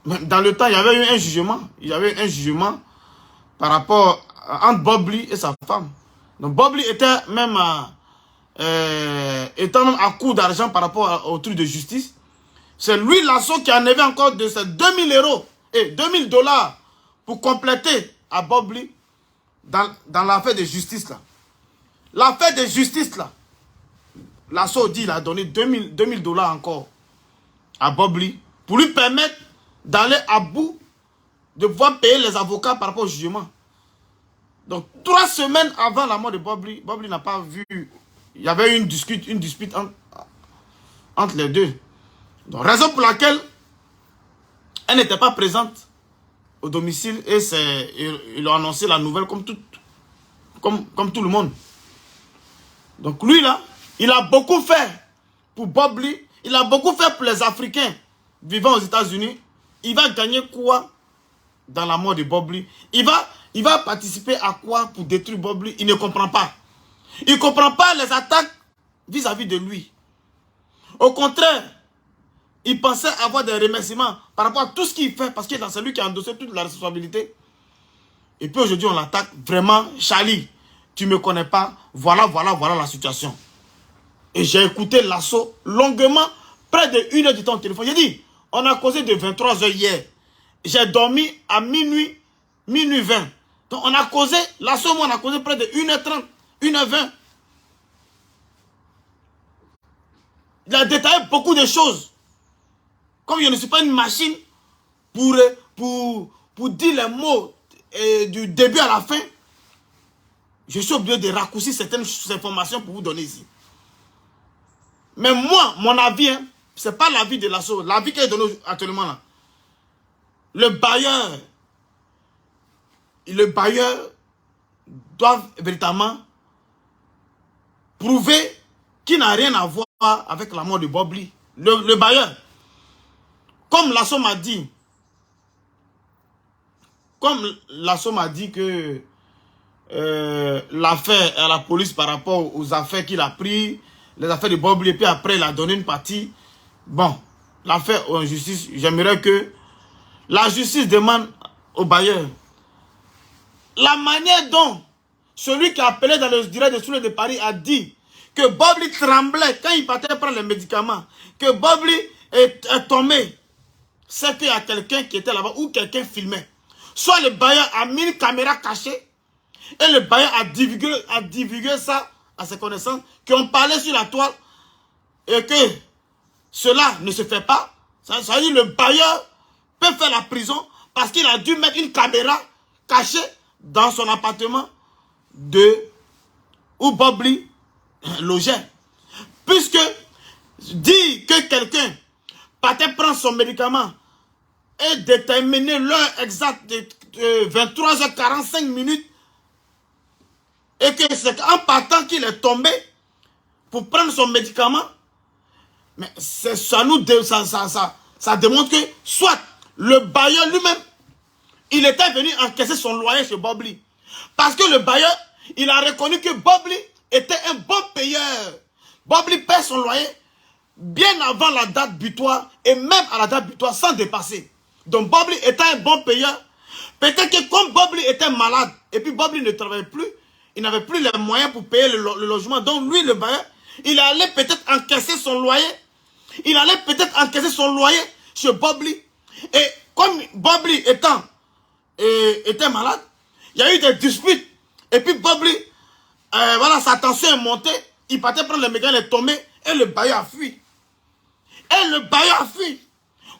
S1: dans le temps, il y avait eu un jugement. Il y avait un jugement par rapport entre Bob Lee et sa femme. Donc Bob Lee était même à court d'argent par rapport au truc de justice. C'est lui, Lasso, qui en avait encore de ces 2000 euros et 2000 $ pour compléter à Bob Lee dans l'affaire de justice là. L'affaire de justice là. Lasso dit il a donné 2000 $ encore à Bob Lee pour lui permettre d'aller à bout de pouvoir payer les avocats par rapport au jugement. Donc 3 semaines avant la mort de Bob Lee n'a pas vu. Il y avait une dispute entre les deux. Donc raison pour laquelle elle n'était pas présente au domicile et ils ont annoncé la nouvelle comme tout le monde. Donc lui là, il a beaucoup fait pour Bob Lee, il a beaucoup fait pour les Africains vivant aux États-Unis. Il va gagner quoi dans la mort de Bob Lee? Il va participer à quoi pour détruire Bob Lee? Il ne comprend pas. Il ne comprend pas les attaques vis-à-vis de lui. Au contraire, il pensait avoir des remerciements par rapport à tout ce qu'il fait parce que c'est lui qui a endossé toute la responsabilité. Et puis aujourd'hui, on l'attaque vraiment. Charlie, tu ne me connais pas. Voilà la situation. Et j'ai écouté Lasso longuement, près de 1 heure du temps au téléphone. J'ai dit, on a causé de 23 h hier. J'ai dormi à minuit 20. Donc on a causé, Lasso, moi on a causé près de 1h30, 1h20. Il a détaillé beaucoup de choses. Comme je ne suis pas une machine pour dire les mots du début à la fin, je suis obligé de raccourcir certaines informations pour vous donner ici. Mais moi, mon avis, hein, ce n'est pas l'avis de Lasso, l'avis qu'elle donne actuellement là. Le bailleur doit véritablement prouver qu'il n'a rien à voir avec la mort de Bob Lee. Le bailleur, comme Lasso m'a dit, que l'affaire à la police par rapport aux affaires qu'il a pris, les affaires de Bob Lee, et puis après il a donné une partie. Bon, l'affaire en justice, j'aimerais que la justice demande au bailleur la manière dont celui qui a appelé dans le direct de Soulé de Paris a dit que Bob Lee tremblait quand il partait prendre les médicaments, que Bob Lee est tombé. C'est qu'il y a quelqu'un qui était là-bas ou quelqu'un filmait. Soit le bailleur a mis une caméra cachée et le bailleur a divulgué ça à ses connaissances qui ont parlé sur la toile et que cela ne se fait pas. Ça veut dire que le bailleur peut faire la prison parce qu'il a dû mettre une caméra cachée dans son appartement où Bob Lee logeait. Puisque dire que quelqu'un partait prendre son médicament et déterminer l'heure exacte de 23h45 et que c'est en partant qu'il est tombé pour prendre son médicament, mais ça démontre que soit le bailleur lui-même, il était venu encaisser son loyer chez Bob Lee. Parce que le bailleur, il a reconnu que Bob Lee était un bon payeur. Bob Lee paie son loyer bien avant la date butoir et même à la date butoir sans dépasser. Donc Bob Lee était un bon payeur. Peut-être que comme Bob Lee était malade et puis Bob Lee ne travaillait plus, il n'avait plus les moyens pour payer le logement. Donc lui, le bailleur, il allait peut-être encaisser son loyer. Il allait peut-être encaisser son loyer chez Bob Lee. Et comme Bob Lee était malade, il y a eu des disputes. Et puis Bob Lee, sa tension est montée. Il partait prendre les médicaments, il est tombé. Et le bailleur a fui.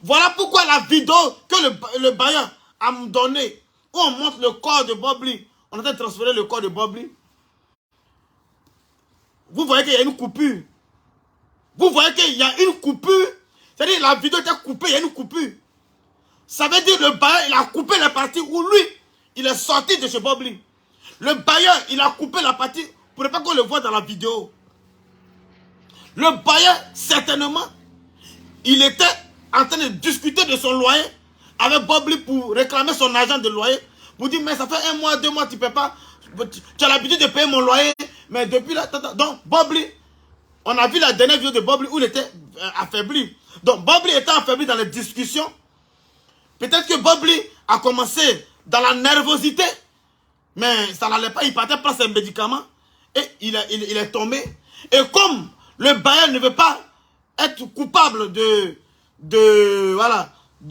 S1: Voilà pourquoi la vidéo que le bailleur a donné, où on montre le corps de Bob Lee, on a transféré le corps de Bob Lee. Vous voyez qu'il y a une coupure. C'est-à-dire la vidéo était coupée, il y a une coupure. Ça veut dire le bailleur, il a coupé la partie où lui, il est sorti de chez Bob Lee. Le bailleur, il a coupé la partie pour ne pas qu'on le voit dans la vidéo. Le bailleur, certainement, il était en train de discuter de son loyer avec Bob Lee pour réclamer son argent de loyer, pour dire, mais ça fait 1 mois, 2 mois, tu ne paies pas. Tu as l'habitude de payer mon loyer. Mais depuis là, donc Bob Lee, on a vu la dernière vidéo de Bob Lee où il était affaibli. Donc Bob Lee était affaibli dans les discussions. Peut-être que Bob Lee a commencé dans la nervosité. Mais ça n'allait pas, il partait prendre ses médicaments. Et il est tombé. Et comme le bailleur ne veut pas être coupable de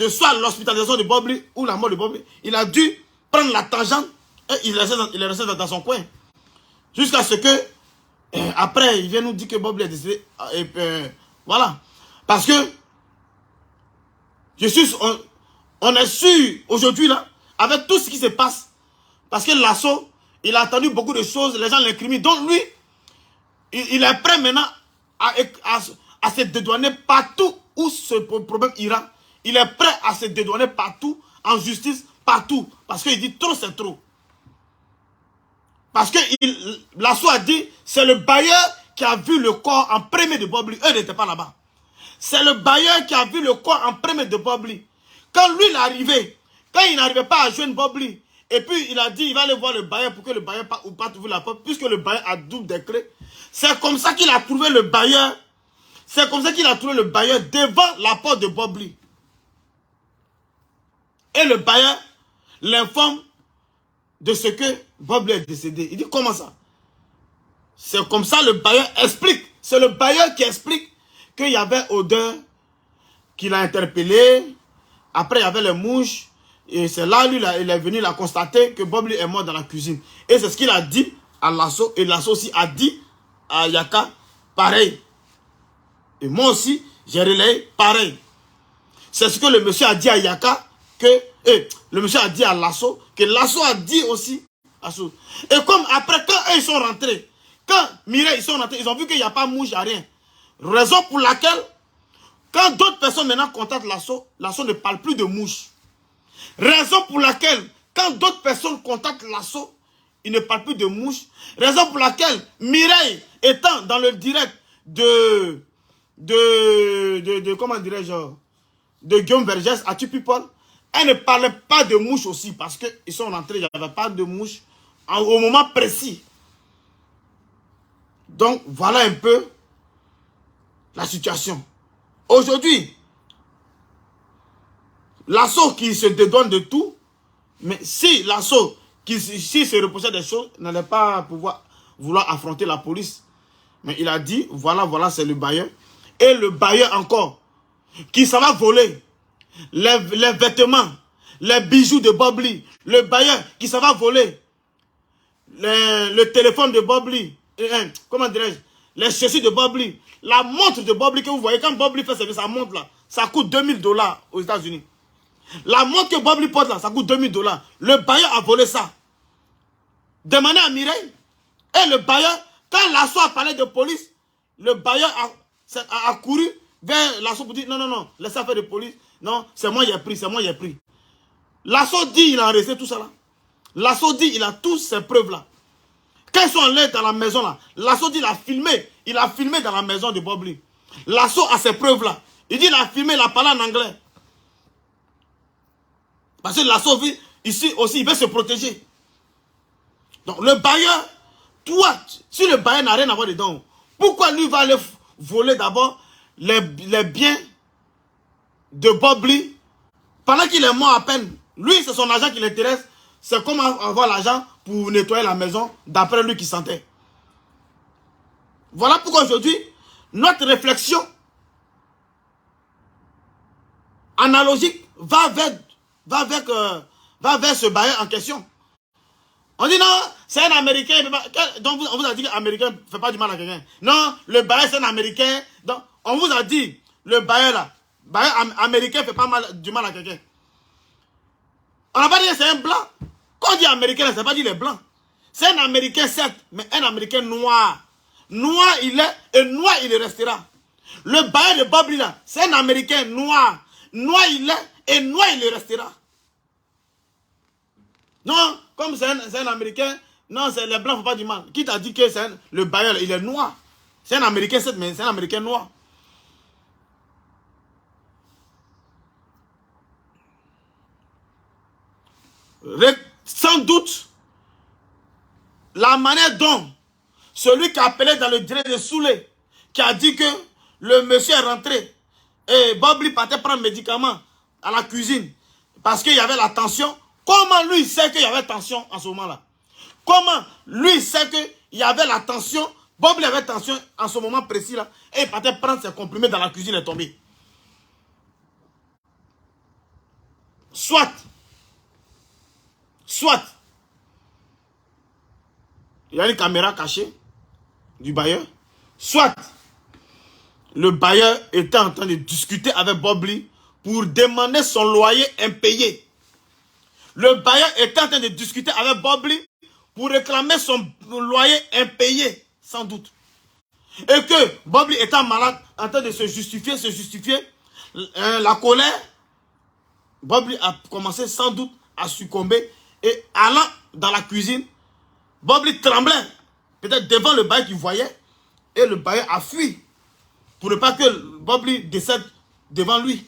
S1: soit l'hospitalisation de Bob Lee ou la mort de Bob Lee, il a dû prendre la tangente et il est resté dans son coin. Jusqu'à ce que, après, il vient nous dire que Bob Lee est décédé. Et voilà. Parce que, on est sûr aujourd'hui là, avec tout ce qui se passe, parce que l'assaut, il a entendu beaucoup de choses, les gens l'incriminent. Donc lui, il est prêt maintenant à se dédouaner partout où ce problème ira. Il est prêt à se dédouaner partout, en justice, partout. Parce qu'il dit trop, c'est trop. Parce que l'assaut a dit, c'est le bailleur qui a vu le corps en premier de Bob Lee. Eux n'étaient pas là-bas. C'est le bailleur qui a vu le corps en premier de Bob Lee. Quand lui il est arrivé, quand il n'arrivait pas à joindre Bob Lee, et puis il a dit, il va aller voir le bailleur pour que le bailleur ou pas trouver la porte, puisque le bailleur a double des clés. C'est comme ça qu'il a trouvé le bailleur. C'est comme ça qu'il a trouvé le bailleur devant la porte de Bob Lee. Et le bailleur l'informe de ce que Bob Lee est décédé. Il dit, comment ça? C'est comme ça le bailleur explique. C'est le bailleur qui explique qu'il y avait odeur, qu'il a interpellé. Après, il y avait les mouches. Et c'est là, lui, il est venu, il a constaté que Bob Lee est mort dans la cuisine. Et c'est ce qu'il a dit à l'assaut. Et l'assaut aussi a dit à Yaka, pareil. Et moi aussi, j'ai relayé pareil. C'est ce que le monsieur a dit à Yaka, le monsieur a dit à l'assaut, que l'assaut a dit aussi à Sou. Et comme après, quand eux, ils sont rentrés, quand Mireille, ils sont rentrés, ils ont vu qu'il n'y a pas mouche, il n'y a rien. Raison pour laquelle, quand d'autres personnes maintenant contactent l'assaut ne parle plus de mouche. Raison pour laquelle, quand d'autres personnes contactent l'assaut, il ne parle plus de mouche. Raison pour laquelle Mireille, étant dans le direct comment dirais-je, de Guillaume Vergès à Tupipol, elle ne parlait pas de mouche aussi parce qu'ils sont rentrés, il n'y avait pas de mouche au moment précis. Donc voilà un peu la situation. Aujourd'hui, l'assaut qui se dédouane de tout, mais si l'assaut qui se reprochait des choses, n'allait pas vouloir affronter la police. Mais il a dit, voilà, c'est le bailleur. Et le bailleur encore, qui s'en va voler les vêtements, les bijoux de Bob Lee. Le bailleur qui s'en va voler le téléphone de Bob Lee. Comment dirais-je? Les chaussures de Bob Lee. La montre de Bob Lee que vous voyez, quand Bob Lee fait sa montre là, ça coûte $2000 aux États-Unis. La montre que Bob Lee porte là, ça coûte $2000. Le bailleur a volé ça. Demandez à Mireille. Et le bailleur, quand l'assaut a parlé de police, le bailleur a couru vers l'assaut pour dire non, laissez faire de police. Non, c'est moi qui ai pris, c'est moi qui ai pris. L'assaut dit il a resté tout ça là. L'assaut dit il a toutes ces preuves là. Quand ils sont allés dans la maison là, l'assaut dit il a filmé dans la maison de Bob Lee. L'assaut a ces preuves là. Il dit il a filmé, il a parlé en anglais. Parce que l'assaut ici aussi, il veut se protéger. Donc le bailleur, toi, si le bailleur n'a rien à voir dedans, pourquoi lui va aller voler d'abord les biens de Bob Lee pendant qu'il est mort à peine? Lui, c'est son argent qui l'intéresse. C'est comment avoir l'argent pour nettoyer la maison d'après lui qui sentait. Voilà pourquoi aujourd'hui, notre réflexion analogique va vers ce bailleur en question. On dit non, c'est un Américain. Donc on vous a dit qu'un Américain ne fait pas du mal à quelqu'un. Non, le bailleur c'est un Américain. Donc on vous a dit, le bailleur là, bailleur américain ne fait pas du mal à quelqu'un. On n'a pas dit que c'est un blanc. Quand on dit Américain, ça ne veut pas dire les blancs. C'est un Américain certes, mais un Américain noir. Noir il est, et noir il restera. Le bailleur de Bob Lee là, c'est un Américain noir. Noir il est, et noir il restera. Non, comme c'est un Américain, non, les blancs ne font pas du mal. Qui t'a dit que le bailleur, il est noir? C'est un Américain, mais c'est un Américain noir. sans doute, la manière dont celui qui a appelé dans le direct de Soulé, qui a dit que le monsieur est rentré et Bobli partait prendre médicaments à la cuisine parce qu'il y avait la tension. Comment lui sait qu'il y avait tension en ce moment-là? Comment lui sait qu'il y avait la tension? Bobli avait tension en ce moment précis-là et il partait prendre ses comprimés dans la cuisine et tomber. Soit, il y a une caméra cachée du bailleur, soit le bailleur était en train de discuter avec Bobli pour demander son loyer impayé. Le bailleur était en train de discuter avec Bobli pour réclamer son loyer impayé, sans doute. Et que Bobli étant malade, en train de se justifier, la colère, Bobli a commencé sans doute à succomber et allant dans la cuisine, Bobli tremblait, peut-être devant le bailleur qu'il voyait, et le bailleur a fui pour ne pas que Bobli décède devant lui.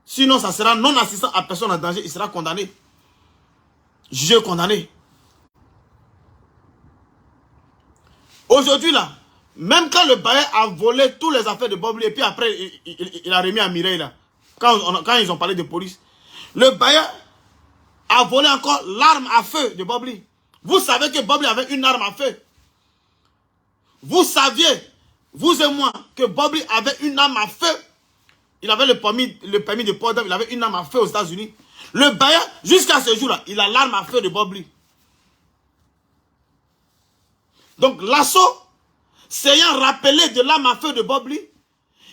S1: Sinon, ça sera non-assistant à personne en danger, il sera condamné. Jugé condamné. Aujourd'hui, là, même quand le bailleur a volé tous les affaires de Bobli, et puis après, il a remis à Mireille, là, quand ils ont parlé de police, le bailleur a volé encore l'arme à feu de Bobli. Vous savez que Bobli avait une arme à feu. Vous saviez, vous et moi, que Bobli avait une arme à feu. Il avait le permis de port d'armes, il avait une arme à feu aux États-Unis. Le bailleur, jusqu'à ce jour-là, il a l'arme à feu de Bobli. Donc, l'assaut, s'ayant rappelé de l'arme à feu de Bobli,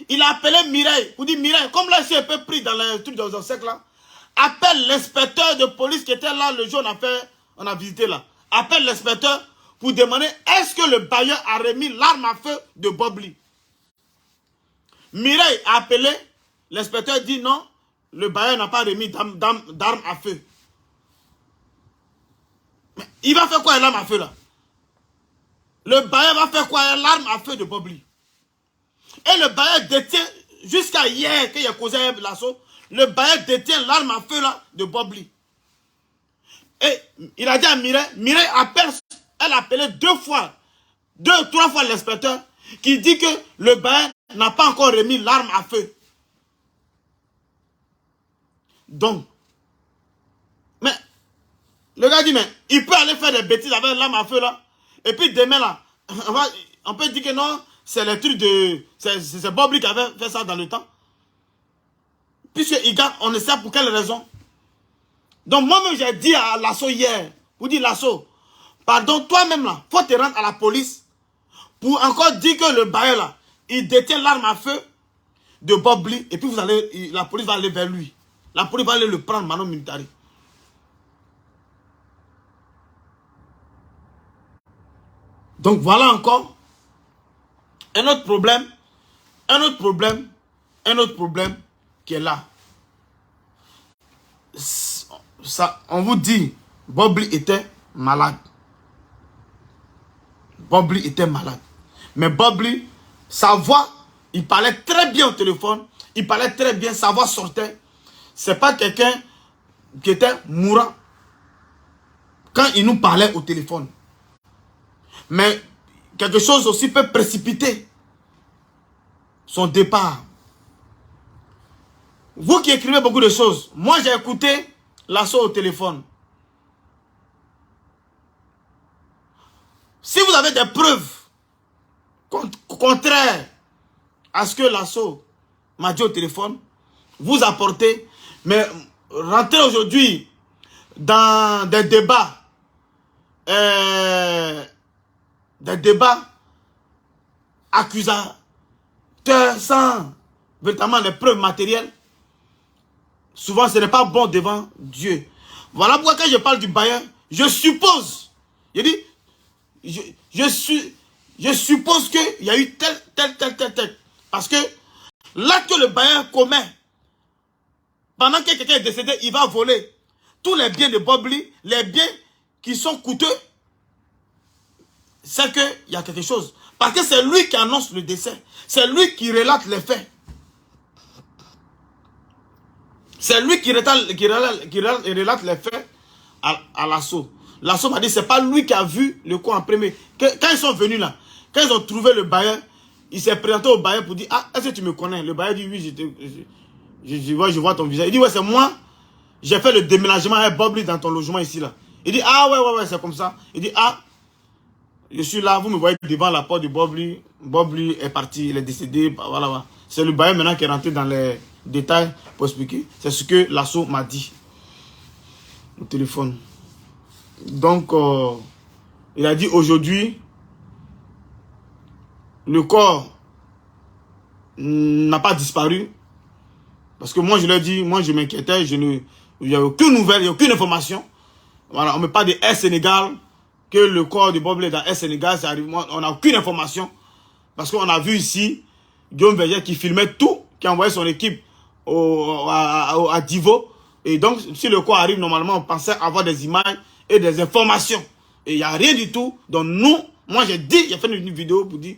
S1: il a appelé Mireille. Il dit, Mireille, comme là, je suis un peu pris dans le truc dans un cercle là, appelle l'inspecteur de police qui était là le jour on a visité là. Appelle l'inspecteur pour demander est-ce que le bailleur a remis l'arme à feu de Bobli. Mireille a appelé, l'inspecteur dit non, le bailleur n'a pas remis d'arme à feu. Mais il va faire quoi l'arme à feu là? Le bailleur va faire quoi l'arme à feu de Bobli? Et le bailleur détient, jusqu'à hier qu'il a causé l'assaut, le bailleur détient l'arme à feu là de Bobli. Et il a dit à Mireille appelle, elle a appelé 2 fois, 2 ou 3 fois l'inspecteur qui dit que le bailleur n'a pas encore remis l'arme à feu. Donc, mais le gars dit, mais il peut aller faire des bêtises avec l'arme à feu là. Et puis demain là, on peut dire que non, c'est le truc de... C'est Bobli qui avait fait ça dans le temps. Puisqu'il gagne, on ne sait pour quelle raison. Donc moi-même j'ai dit à l'assaut hier, vous dites l'assaut, pardon, toi-même là, faut te rendre à la police pour encore dire que le bailleur là, il détient l'arme à feu de Bobli et puis la police va aller vers lui. La police va aller le prendre, Mano Militari. Donc voilà encore un autre problème qui est là. Ça, on vous dit, Bobli était malade. Bobli était malade. Mais Bobli, sa voix, il parlait très bien au téléphone. Il parlait très bien, sa voix sortait. C'est pas quelqu'un qui était mourant quand il nous parlait au téléphone. Mais quelque chose aussi peut précipiter son départ. Vous qui écrivez beaucoup de choses, moi j'ai écouté l'assaut au téléphone. Si vous avez des preuves contraires à ce que l'assaut m'a dit au téléphone, vous apportez, mais rentrez aujourd'hui dans des débats accusateurs sans véritablement les preuves matérielles. Souvent, ce n'est pas bon devant Dieu. Voilà pourquoi quand je parle du bailleur, je suppose, je dis, je suppose qu'il y a eu tel. Parce que l'acte que le bailleur commet, pendant que quelqu'un est décédé, il va voler tous les biens de Bobli, les biens qui sont coûteux. C'est qu'il y a quelque chose. Parce que c'est lui qui annonce le décès. C'est lui qui relate les faits. C'est lui qui relate les faits à l'assaut. L'assaut m'a dit, c'est pas lui qui a vu le coup en premier. Quand ils sont venus là, quand ils ont trouvé le bailleur, il s'est présenté au bailleur pour dire, ah, est-ce que tu me connais? Le bailleur dit, oui, je vois ton visage. Il dit, ouais, c'est moi. J'ai fait le déménagement avec Bobli dans ton logement ici là. Il dit, ah ouais, c'est comme ça. Il dit, ah, je suis là, vous me voyez devant la porte de Bobli. Bobli est parti, il est décédé, voilà. C'est le bailleur maintenant qui est rentré dans les détails pour expliquer. C'est ce que l'assaut m'a dit au téléphone. Donc, il a dit aujourd'hui, le corps n'a pas disparu. Parce que moi, je lui ai dit, moi, je m'inquiétais, il n'y a aucune nouvelle, il n'y a aucune information. Voilà, on ne me parle de Air Sénégal, que le corps de Bobli est dans Air Sénégal, ça arrive, on n'a aucune information. Parce qu'on a vu ici, Guillaume Verger qui filmait tout, qui envoyait son équipe à Divo. Et donc, si le corps arrive, normalement, on pensait avoir des images et des informations. Et il n'y a rien du tout. Donc nous, moi j'ai dit, j'ai fait une vidéo pour dire,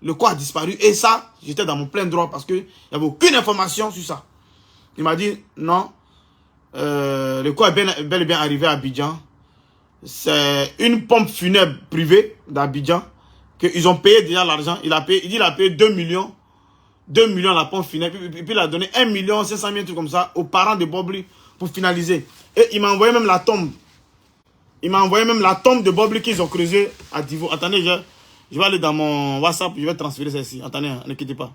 S1: le corps a disparu. Et ça, j'étais dans mon plein droit parce qu'il n'y avait aucune information sur ça. Il m'a dit, non, le corps est bel et bien arrivé à Abidjan. C'est une pompe funèbre privée d'Abidjan qu'ils ont payé déjà l'argent. Il dit qu'il a payé 2 millions. 2 millions à la pompe funèbre. Et puis il a donné 1 500 000 trucs comme ça aux parents de Bobli pour finaliser. Et il m'a envoyé même la tombe. Il m'a envoyé même la tombe de Bobli qu'ils ont creusé à Divo. Attendez, je vais aller dans mon WhatsApp, je vais transférer celle-ci. Attendez, ne quittez pas.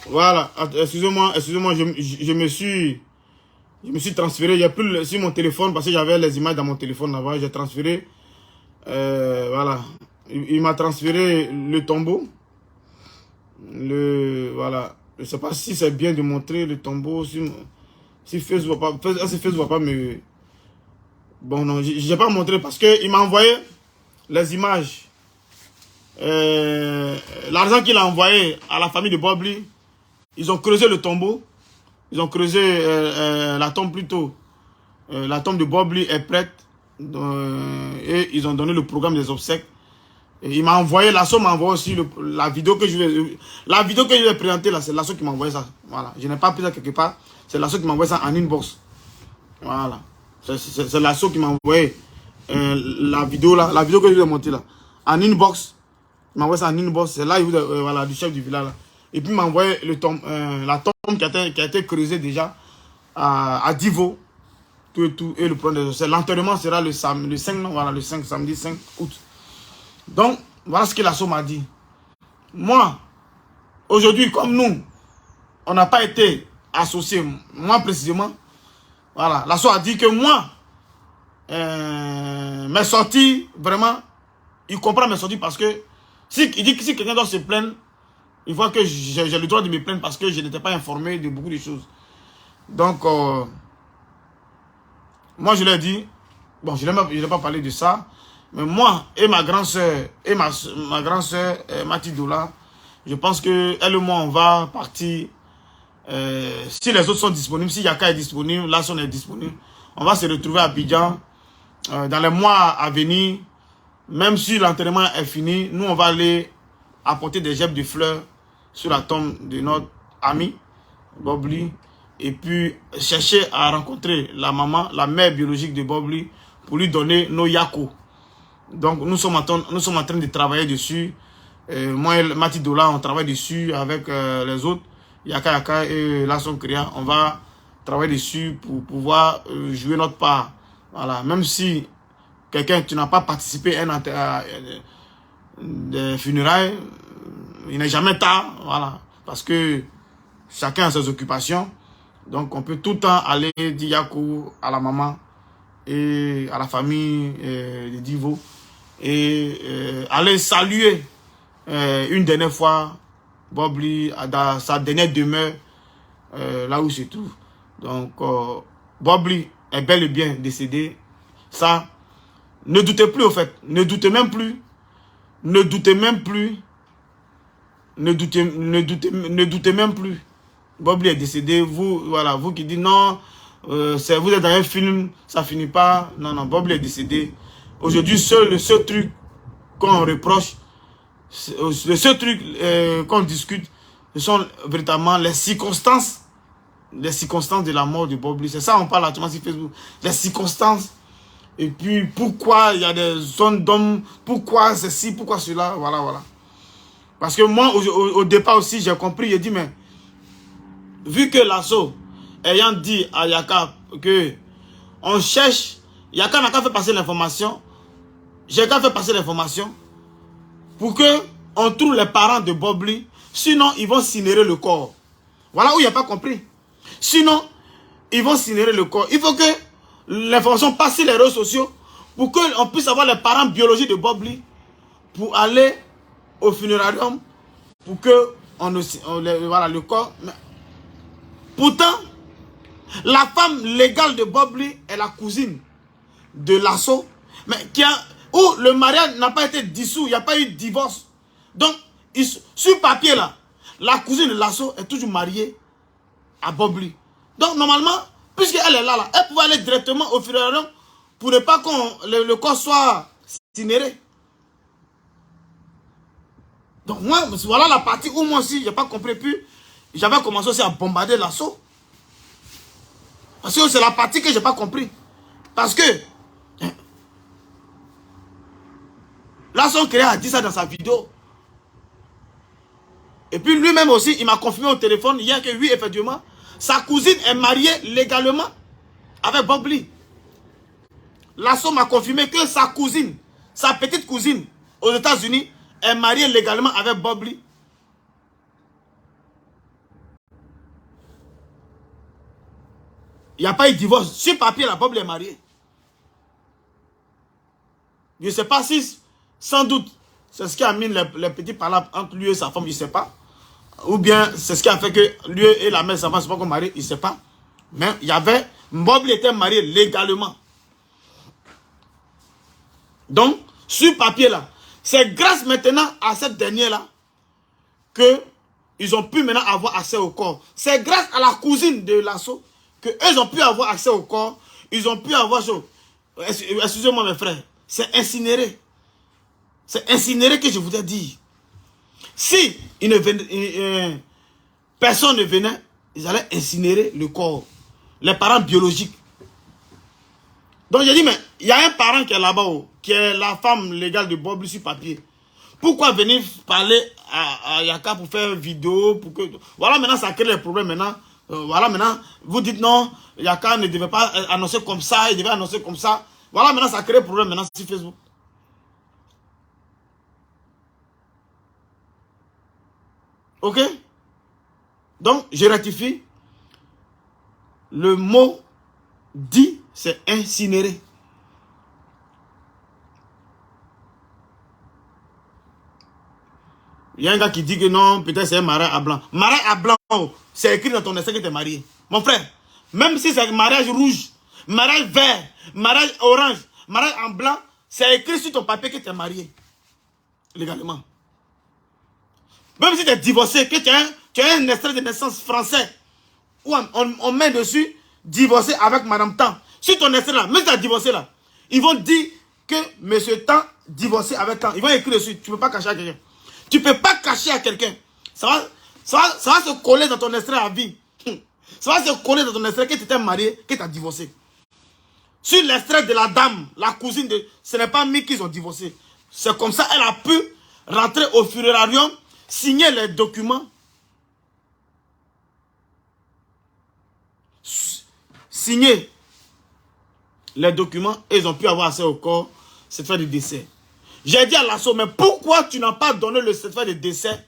S1: Voilà, excusez-moi, je me suis transféré. Il n'y a plus sur mon téléphone parce que j'avais les images dans mon téléphone là-bas. J'ai transféré. Voilà. Il m'a transféré le tombeau. Voilà. Je ne sais pas si c'est bien de montrer le tombeau. Si Facebook va pas me... Bon, non, je n'ai pas montré parce qu'il m'a envoyé les images. L'argent qu'il a envoyé à la famille de Bobli, ils ont creusé le tombeau. Ils ont creusé la tombe plutôt. La tombe de Bobli est prête. Et ils ont donné le programme des obsèques. Et il m'a envoyé, l'assaut m'a envoyé aussi la vidéo que je vais présenter là, c'est l'assaut qui m'a envoyé ça. Voilà. Je n'ai pas pris ça quelque part. C'est l'assaut qui m'a envoyé ça en inbox. Voilà. C'est l'assaut qui m'a envoyé la vidéo là, la vidéo que je vais monter là. En inbox. Il m'a envoyé ça en inbox. C'est là voilà, du chef du village là. Et puis il m'a envoyé la tombe qui a été creusée déjà à Divo. Tout, et le problème de l'enterrement sera le 5, non, voilà, le 5, samedi 5 août. Donc, voilà ce que l'assaut m'a dit. Moi, aujourd'hui, comme nous, on n'a pas été associés, moi précisément, voilà, l'assaut a dit que moi, mes sorties, vraiment, il comprend mes sorties parce que, il dit que si quelqu'un doit se plaindre, il voit que j'ai le droit de me plaindre parce que je n'étais pas informé de beaucoup de choses. Donc, moi je lui ai dit, bon, je n'ai pas parlé de ça, mais moi et ma grande soeur, ma grande soeur Matidoula, je pense que elle et moi, on va partir, si les autres sont disponibles, si Yaka est disponible, Lasson est disponible, on va se retrouver à Abidjan dans les mois à venir. Même si l'enterrement est fini, nous on va aller apporter des gerbes de fleurs sur la tombe de notre ami Bobli. Et puis chercher à rencontrer la maman, la mère biologique de Bobli, pour lui donner nos yako. Donc nous sommes en train de travailler dessus. Moi et Matidoula, on travaille dessus avec les autres. Yaka et Lasson Kriya, on va travailler dessus pour pouvoir jouer notre part. Voilà. Même si quelqu'un, tu n'as pas participé à des funérailles, il n'est jamais tard. Voilà. Parce que chacun a ses occupations. Donc, on peut tout le temps aller dire Yakou à la maman et à la famille de Divo et aller saluer une dernière fois Bobli dans sa dernière demeure là où il se trouve. Donc, Bobli est bel et bien décédé. Ça, ne doutez plus au fait. Ne doutez même plus. Ne doutez même plus. Ne doutez même plus. Bobli est décédé, voilà, vous qui dites non, vous êtes dans un film, ça finit pas. Non, non, Bobli est décédé. Aujourd'hui, le seul truc qu'on reproche, le seul truc qu'on discute, ce sont véritablement les circonstances les circonstances de la mort de Bob Lee. C'est ça on parle actuellement sur Facebook. Les circonstances. Et puis pourquoi il y a des zones d'hommes. Pourquoi ceci, pourquoi cela. Voilà, voilà. Parce que moi, au départ aussi, j'ai compris. J'ai dit, mais vu que l'assaut, ayant dit à Yaka que on cherche, Yaka n'a qu'à faire passer l'information. J'ai qu'à faire passer l'information pour que on trouve les parents de Bob Lee. Sinon, ils vont incinérer le corps. Voilà où il n'a pas compris. Sinon, ils vont incinérer le corps. Il faut que l'information passe sur les réseaux sociaux pour qu'on puisse avoir les parents biologiques de Bob Lee pour aller au funérarium pour que voilà, le corps. Mais, pourtant, la femme légale de Bob Lee est la cousine de l'assaut, mais où le mariage n'a pas été dissous, il n'y a pas eu de divorce. Donc, sur papier là, la cousine de l'assaut est toujours mariée à Bob Lee. Donc, normalement, puisqu'elle est là, elle pouvait aller directement au funérarium pour ne pas que le corps soit incinéré. Donc, moi, voilà la partie où moi aussi, je n'ai pas compris. Puis, j'avais commencé aussi à bombarder l'assaut. Parce que c'est la partie que je n'ai pas compris. Parce que l'assaut créé a dit ça dans sa vidéo. Et puis lui-même aussi, il m'a confirmé au téléphone hier que oui, effectivement, sa cousine est mariée légalement avec Bob Lee. L'assaut m'a confirmé que sa cousine, sa petite cousine aux États-Unis, est mariée légalement avec Bob Lee. Il n'y a pas eu de divorce. Sur papier, la Bob Lee est mariée. Je ne sais pas si, sans doute, c'est ce qui a mis les petits palabres entre lui et sa femme, je ne sais pas. Ou bien, c'est ce qui a fait que lui et la mère, sa femme ne sont pas comme mariés, il ne sait pas. Mais il y avait, Bob Lee était marié légalement. Donc, sur papier là, c'est grâce maintenant à cette dernière-là qu'ils ont pu maintenant avoir accès au corps. C'est grâce à la cousine de l'assaut qu'eux ont pu avoir accès au corps. Ils ont pu avoir... Excusez-moi mes frères, c'est incinéré. C'est incinéré que je voudrais dire. Si personne ne venait, ils allaient incinérer le corps. Les parents biologiques. Donc j'ai dit, mais il y a un parent qui est là-bas, qui est la femme légale de Bob Lee sur papier. Pourquoi venir parler à Yaka pour faire une vidéo pour que... Voilà, maintenant ça crée les problèmes maintenant. Voilà, maintenant, vous dites non, Yaka ne devait pas annoncer comme ça, il devait annoncer comme ça. Voilà, maintenant ça crée des problèmes maintenant sur Facebook. Ok? Donc, je rectifie. Le mot dit, c'est incinérer. Il y a un gars qui dit que non, peut-être c'est un mariage à blanc. Mariage à blanc, c'est écrit dans ton essai que tu es marié. Mon frère, même si c'est mariage rouge, mariage vert, mariage orange, mariage en blanc, c'est écrit sur ton papier que tu es marié. Légalement. Même si tu es divorcé, que tu as un extrait de naissance français, où on met dessus, divorcé avec Madame Tan. Si ton extrait là, même si tu as divorcé là, ils vont dire que Monsieur Tan divorcé avec Tan. Ils vont écrire dessus, tu ne peux pas cacher à quelqu'un. Tu ne peux pas cacher à quelqu'un. Ça va se coller dans ton extrait à vie. Ça va se coller dans ton extrait que tu t'es marié, que tu as divorcé. Sur l'extrait de la dame, la cousine de... Ce n'est pas mis qu'ils ont divorcé. C'est comme ça, elle a pu rentrer au funérarium, signer les documents. Signer les documents et ils ont pu avoir accès au corps, certificat de décès. J'ai dit à l'assaut, mais pourquoi tu n'as pas donné le certificat de décès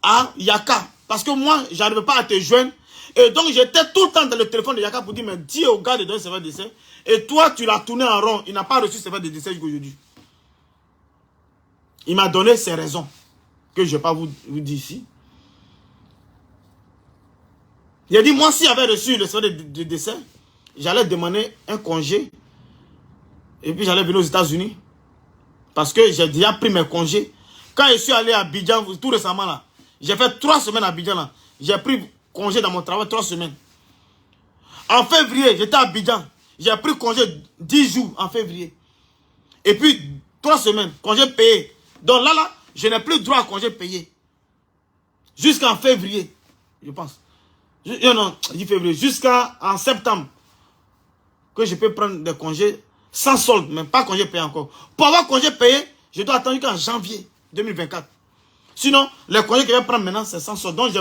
S1: à Yaka? Parce que moi, je n'arrivais pas à te joindre. Et donc, j'étais tout le temps dans le téléphone de Yaka pour dire, mais dis au gars de donner le certificat de décès. Et toi, tu l'as tourné en rond. Il n'a pas reçu le certificat de décès jusqu'à aujourd'hui. Il m'a donné ses raisons, que je ne vais pas vous dire ici. Il a dit, moi, si j'avais reçu le certificat de décès, j'allais demander un congé. Et puis, j'allais venir aux États-Unis. Parce que j'ai déjà pris mes congés. Quand je suis allé à Abidjan, tout récemment là, j'ai fait 3 semaines à Abidjan là. J'ai pris congé dans mon travail 3 semaines. En février, j'étais à Abidjan. J'ai pris congé 10 jours en février. Et puis, 3 semaines, congé payé. Donc là, je n'ai plus droit à congé payé. Jusqu'en février, je pense. Non, 10 février, jusqu'à en septembre, que je peux prendre des congés sans solde, même pas congé payé encore. Pour avoir congé payé, je dois attendre jusqu'en janvier 2024. Sinon, les congés que je vais prendre maintenant, c'est sans solde. Donc,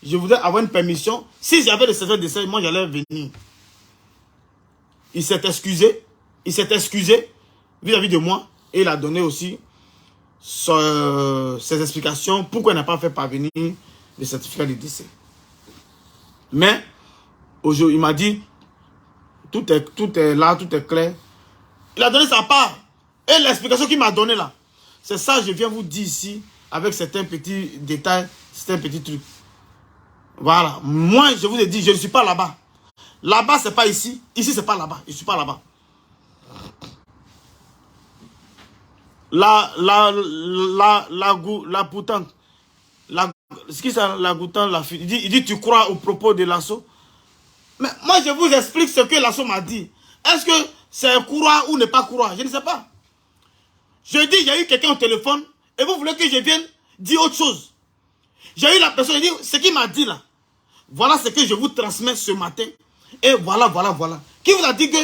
S1: je voudrais avoir une permission. Si j'avais le certificat de décès, moi, j'allais venir. Il s'est excusé. Il s'est excusé vis-à-vis de moi. Et il a donné aussi ses explications pourquoi il n'a pas fait parvenir le certificat de décès. Mais, aujourd'hui, il m'a dit, tout est là, tout est clair. Il a donné sa part. Et l'explication qu'il m'a donnée là, c'est ça que je viens vous dire ici, avec certains petits détails, certains petits trucs. Voilà. Moi, je vous ai dit, je ne suis pas là-bas. Là-bas, c'est pas ici. Ici, c'est pas là-bas. Je ne suis pas là-bas. La goutante. Ce qui c'est la goutante, la fille. Il dit, tu crois au propos de l'assaut? Mais moi, je vous explique ce que l'assaut m'a dit. Est-ce que c'est croire ou ne pas croire? Je ne sais pas. Je dis, il y a eu quelqu'un au téléphone et vous voulez que je vienne dire autre chose. J'ai eu la personne, je dis, ce qu'il m'a dit là, voilà ce que je vous transmets ce matin. Et voilà. Qui vous a dit que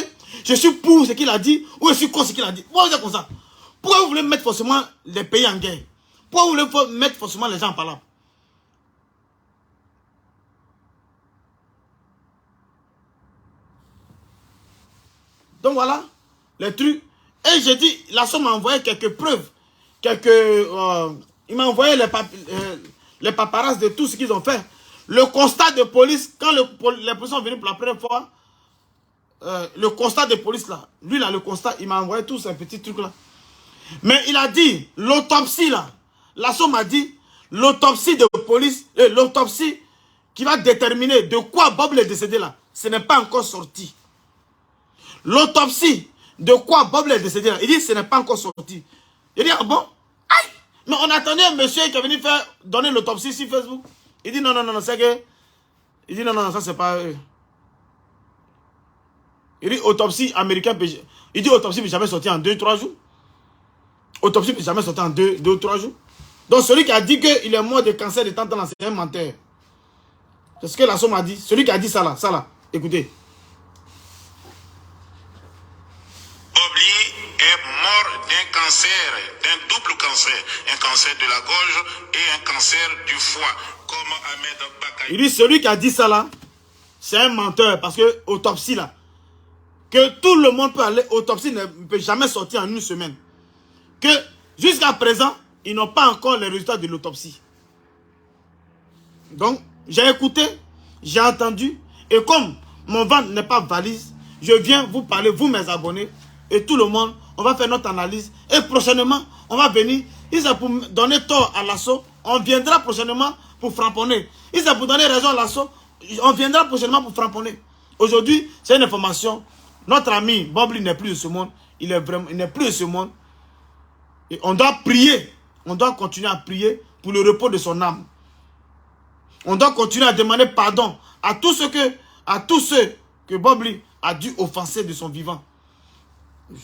S1: je suis pour ce qu'il a dit ou je suis contre ce qu'il a dit? Pourquoi vous êtes comme ça? Pourquoi vous voulez mettre forcément les pays en guerre? Pourquoi vous voulez mettre forcément les gens en palabre? Donc voilà, les trucs. Et j'ai dit, la somme m'a envoyé quelques preuves. Il m'a envoyé les paparazzi de tout ce qu'ils ont fait. Le constat de police, quand les policiers sont venus pour la première fois, le constat de police là, lui là, le constat, il m'a envoyé tous ces petits trucs là. Mais il a dit, l'autopsie là, la somme a dit, l'autopsie de police, l'autopsie qui va déterminer de quoi Bob est décédé là, ce n'est pas encore sorti. L'autopsie de quoi Bob est décédé là, il dit ce n'est pas encore sorti. Il dit, ah bon? Aïe! Mais on attendait un monsieur qui est venu donner l'autopsie sur Facebook. Il dit non, c'est que... Il dit non, ça c'est pas... Il dit autopsie américaine, il dit autopsie peut jamais sortir en 2-3 jours. Autopsie peut jamais sortir en 2-3 jours. Donc celui qui a dit qu'il est mort de cancer de temps c'est un menteur. C'est ce que la somme a dit. Celui qui a dit ça là, écoutez.
S3: Bobli est mort d'un cancer, d'un double cancer. Un cancer de la gorge et un cancer du foie, comme Ahmed Bakayogo.
S1: Il dit celui qui a dit ça là, c'est un menteur parce que autopsie là, que tout le monde peut aller, autopsie ne peut jamais sortir en une semaine. Que jusqu'à présent, ils n'ont pas encore les résultats de l'autopsie. Donc, j'ai écouté, j'ai entendu, et comme mon ventre n'est pas valise, je viens vous parler, vous mes abonnés, et tout le monde, on va faire notre analyse, et prochainement, on va venir, si c'est pour donner tort à l'assaut, on viendra prochainement pour framponner. Si c'est pour donner raison à l'assaut, on viendra prochainement pour framponner. Aujourd'hui, c'est une information, notre ami Bobli n'est plus de ce monde, il n'est plus de ce monde, et on doit prier, on doit continuer à prier pour le repos de son âme. On doit continuer à demander pardon à tous ceux que Bobli a dû offenser de son vivant.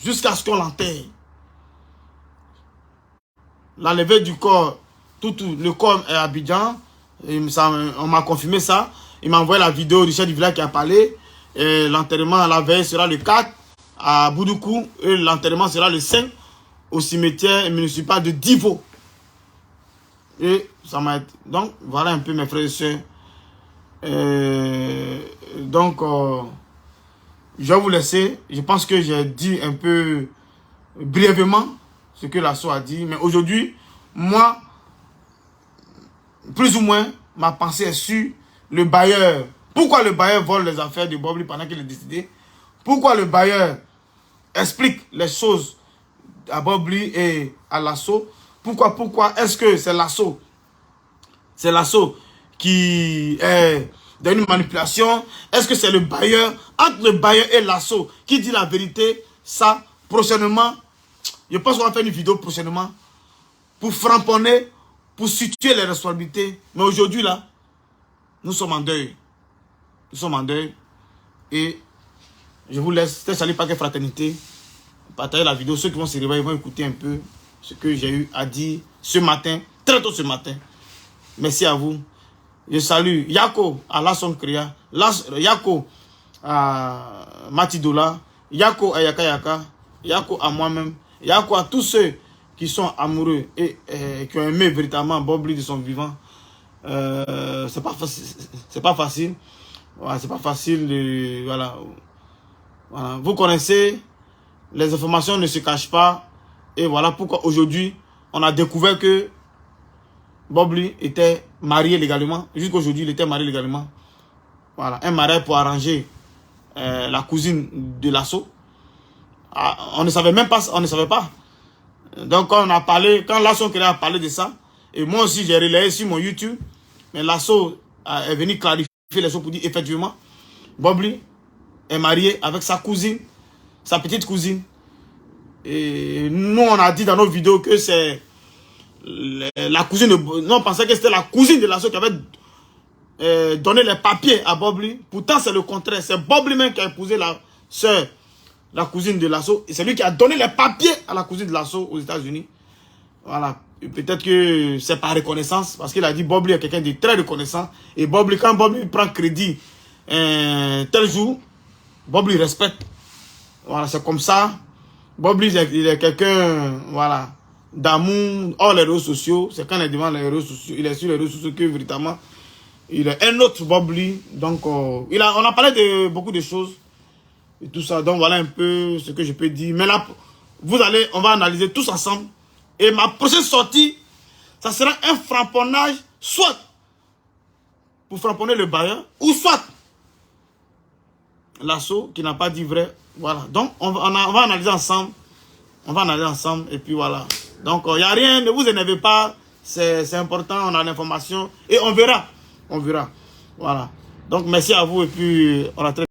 S1: Jusqu'à ce qu'on l'enterre. La levée du corps, le corps est à Abidjan. On m'a confirmé ça. Il m'a envoyé la vidéo du chef du village qui a parlé. L'enterrement à la veille sera le 4 à Boudoukou. Et l'enterrement sera le 5 au cimetière municipal de Divo. Et ça m'a été... Donc, voilà un peu mes frères et sœurs. Donc, je vais vous laisser. Je pense que j'ai dit un peu brièvement ce que l'assaut a dit. Mais aujourd'hui, moi, plus ou moins, ma pensée est sur le bailleur. Pourquoi le bailleur vole les affaires de Bobli pendant qu'il est décédé? Pourquoi le bailleur explique les choses à Bobli et à l'assaut? Pourquoi est-ce que c'est l'assaut? C'est l'assaut qui est dans une manipulation? Est-ce que c'est le bailleur? Entre le bailleur et l'assaut, qui dit la vérité? Ça, prochainement, je pense qu'on va faire une vidéo prochainement pour framponner, pour situer les responsabilités. Mais aujourd'hui, là, nous sommes en deuil. Nous sommes en deuil. Et je vous laisse. C'était Salut Paquet Fraternité. Partagez la vidéo. Ceux qui vont se réveiller vont écouter un peu ce que j'ai eu à dire ce matin, très tôt ce matin. Merci à vous. Je salue Yako à Lasson Kriya, Yako à Matidola, Yako à Yaka Yaka, Yako à moi-même, Yako à tous ceux qui sont amoureux et qui ont aimé véritablement Bob Lee de son vivant. C'est pas facile. Voilà, c'est pas facile de, voilà. Vous connaissez, les informations ne se cachent pas. Et voilà pourquoi aujourd'hui, on a découvert que Bob Lee était marié légalement. Jusqu'aujourd'hui, il était marié légalement. Voilà, un mariage pour arranger la cousine de l'assaut. On ne savait même pas, on ne savait pas. Donc quand on a parlé, quand l'assaut a parlé de ça, et moi aussi j'ai relayé sur mon YouTube, mais l'assaut est venu clarifier les choses pour dire effectivement, Bob Lee est marié avec sa cousine, sa petite cousine. Et nous on a dit dans nos vidéos que c'est la cousine de... Non, on pensait que c'était la cousine de l'assaut qui avait donné les papiers à Bob Lee. Pourtant c'est le contraire, c'est Bob Lee même qui a épousé la soeur, la cousine de l'assaut. Et c'est lui qui a donné les papiers à la cousine de l'assaut aux États-Unis. Voilà. Peut-être que c'est par reconnaissance. Parce qu'il a dit Bob Lee est quelqu'un de très reconnaissant. Et Bob Lee, quand Bob Lee prend crédit tel jour, Bob Lee respecte. Voilà, c'est comme ça. Bob Lee, il est quelqu'un, voilà, d'amour hors les réseaux sociaux. C'est quand il est devant les réseaux sociaux, il est sur les réseaux sociaux que véritablement, il est un autre Bob Lee. Donc, on a parlé de beaucoup de choses. Et tout ça. Donc, voilà un peu ce que je peux dire. Mais là, on va analyser tous ensemble. Et ma prochaine sortie, ça sera un frapponnage, soit pour frapponner le bailleur, ou soit l'assaut qui n'a pas dit vrai. Voilà. Donc, on va analyser ensemble. On va analyser ensemble. Et puis voilà. Donc, il n'y a rien. Ne vous énervez pas. C'est important. On a l'information. Et on verra. On verra. Voilà. Donc, merci à vous. Et puis, on a très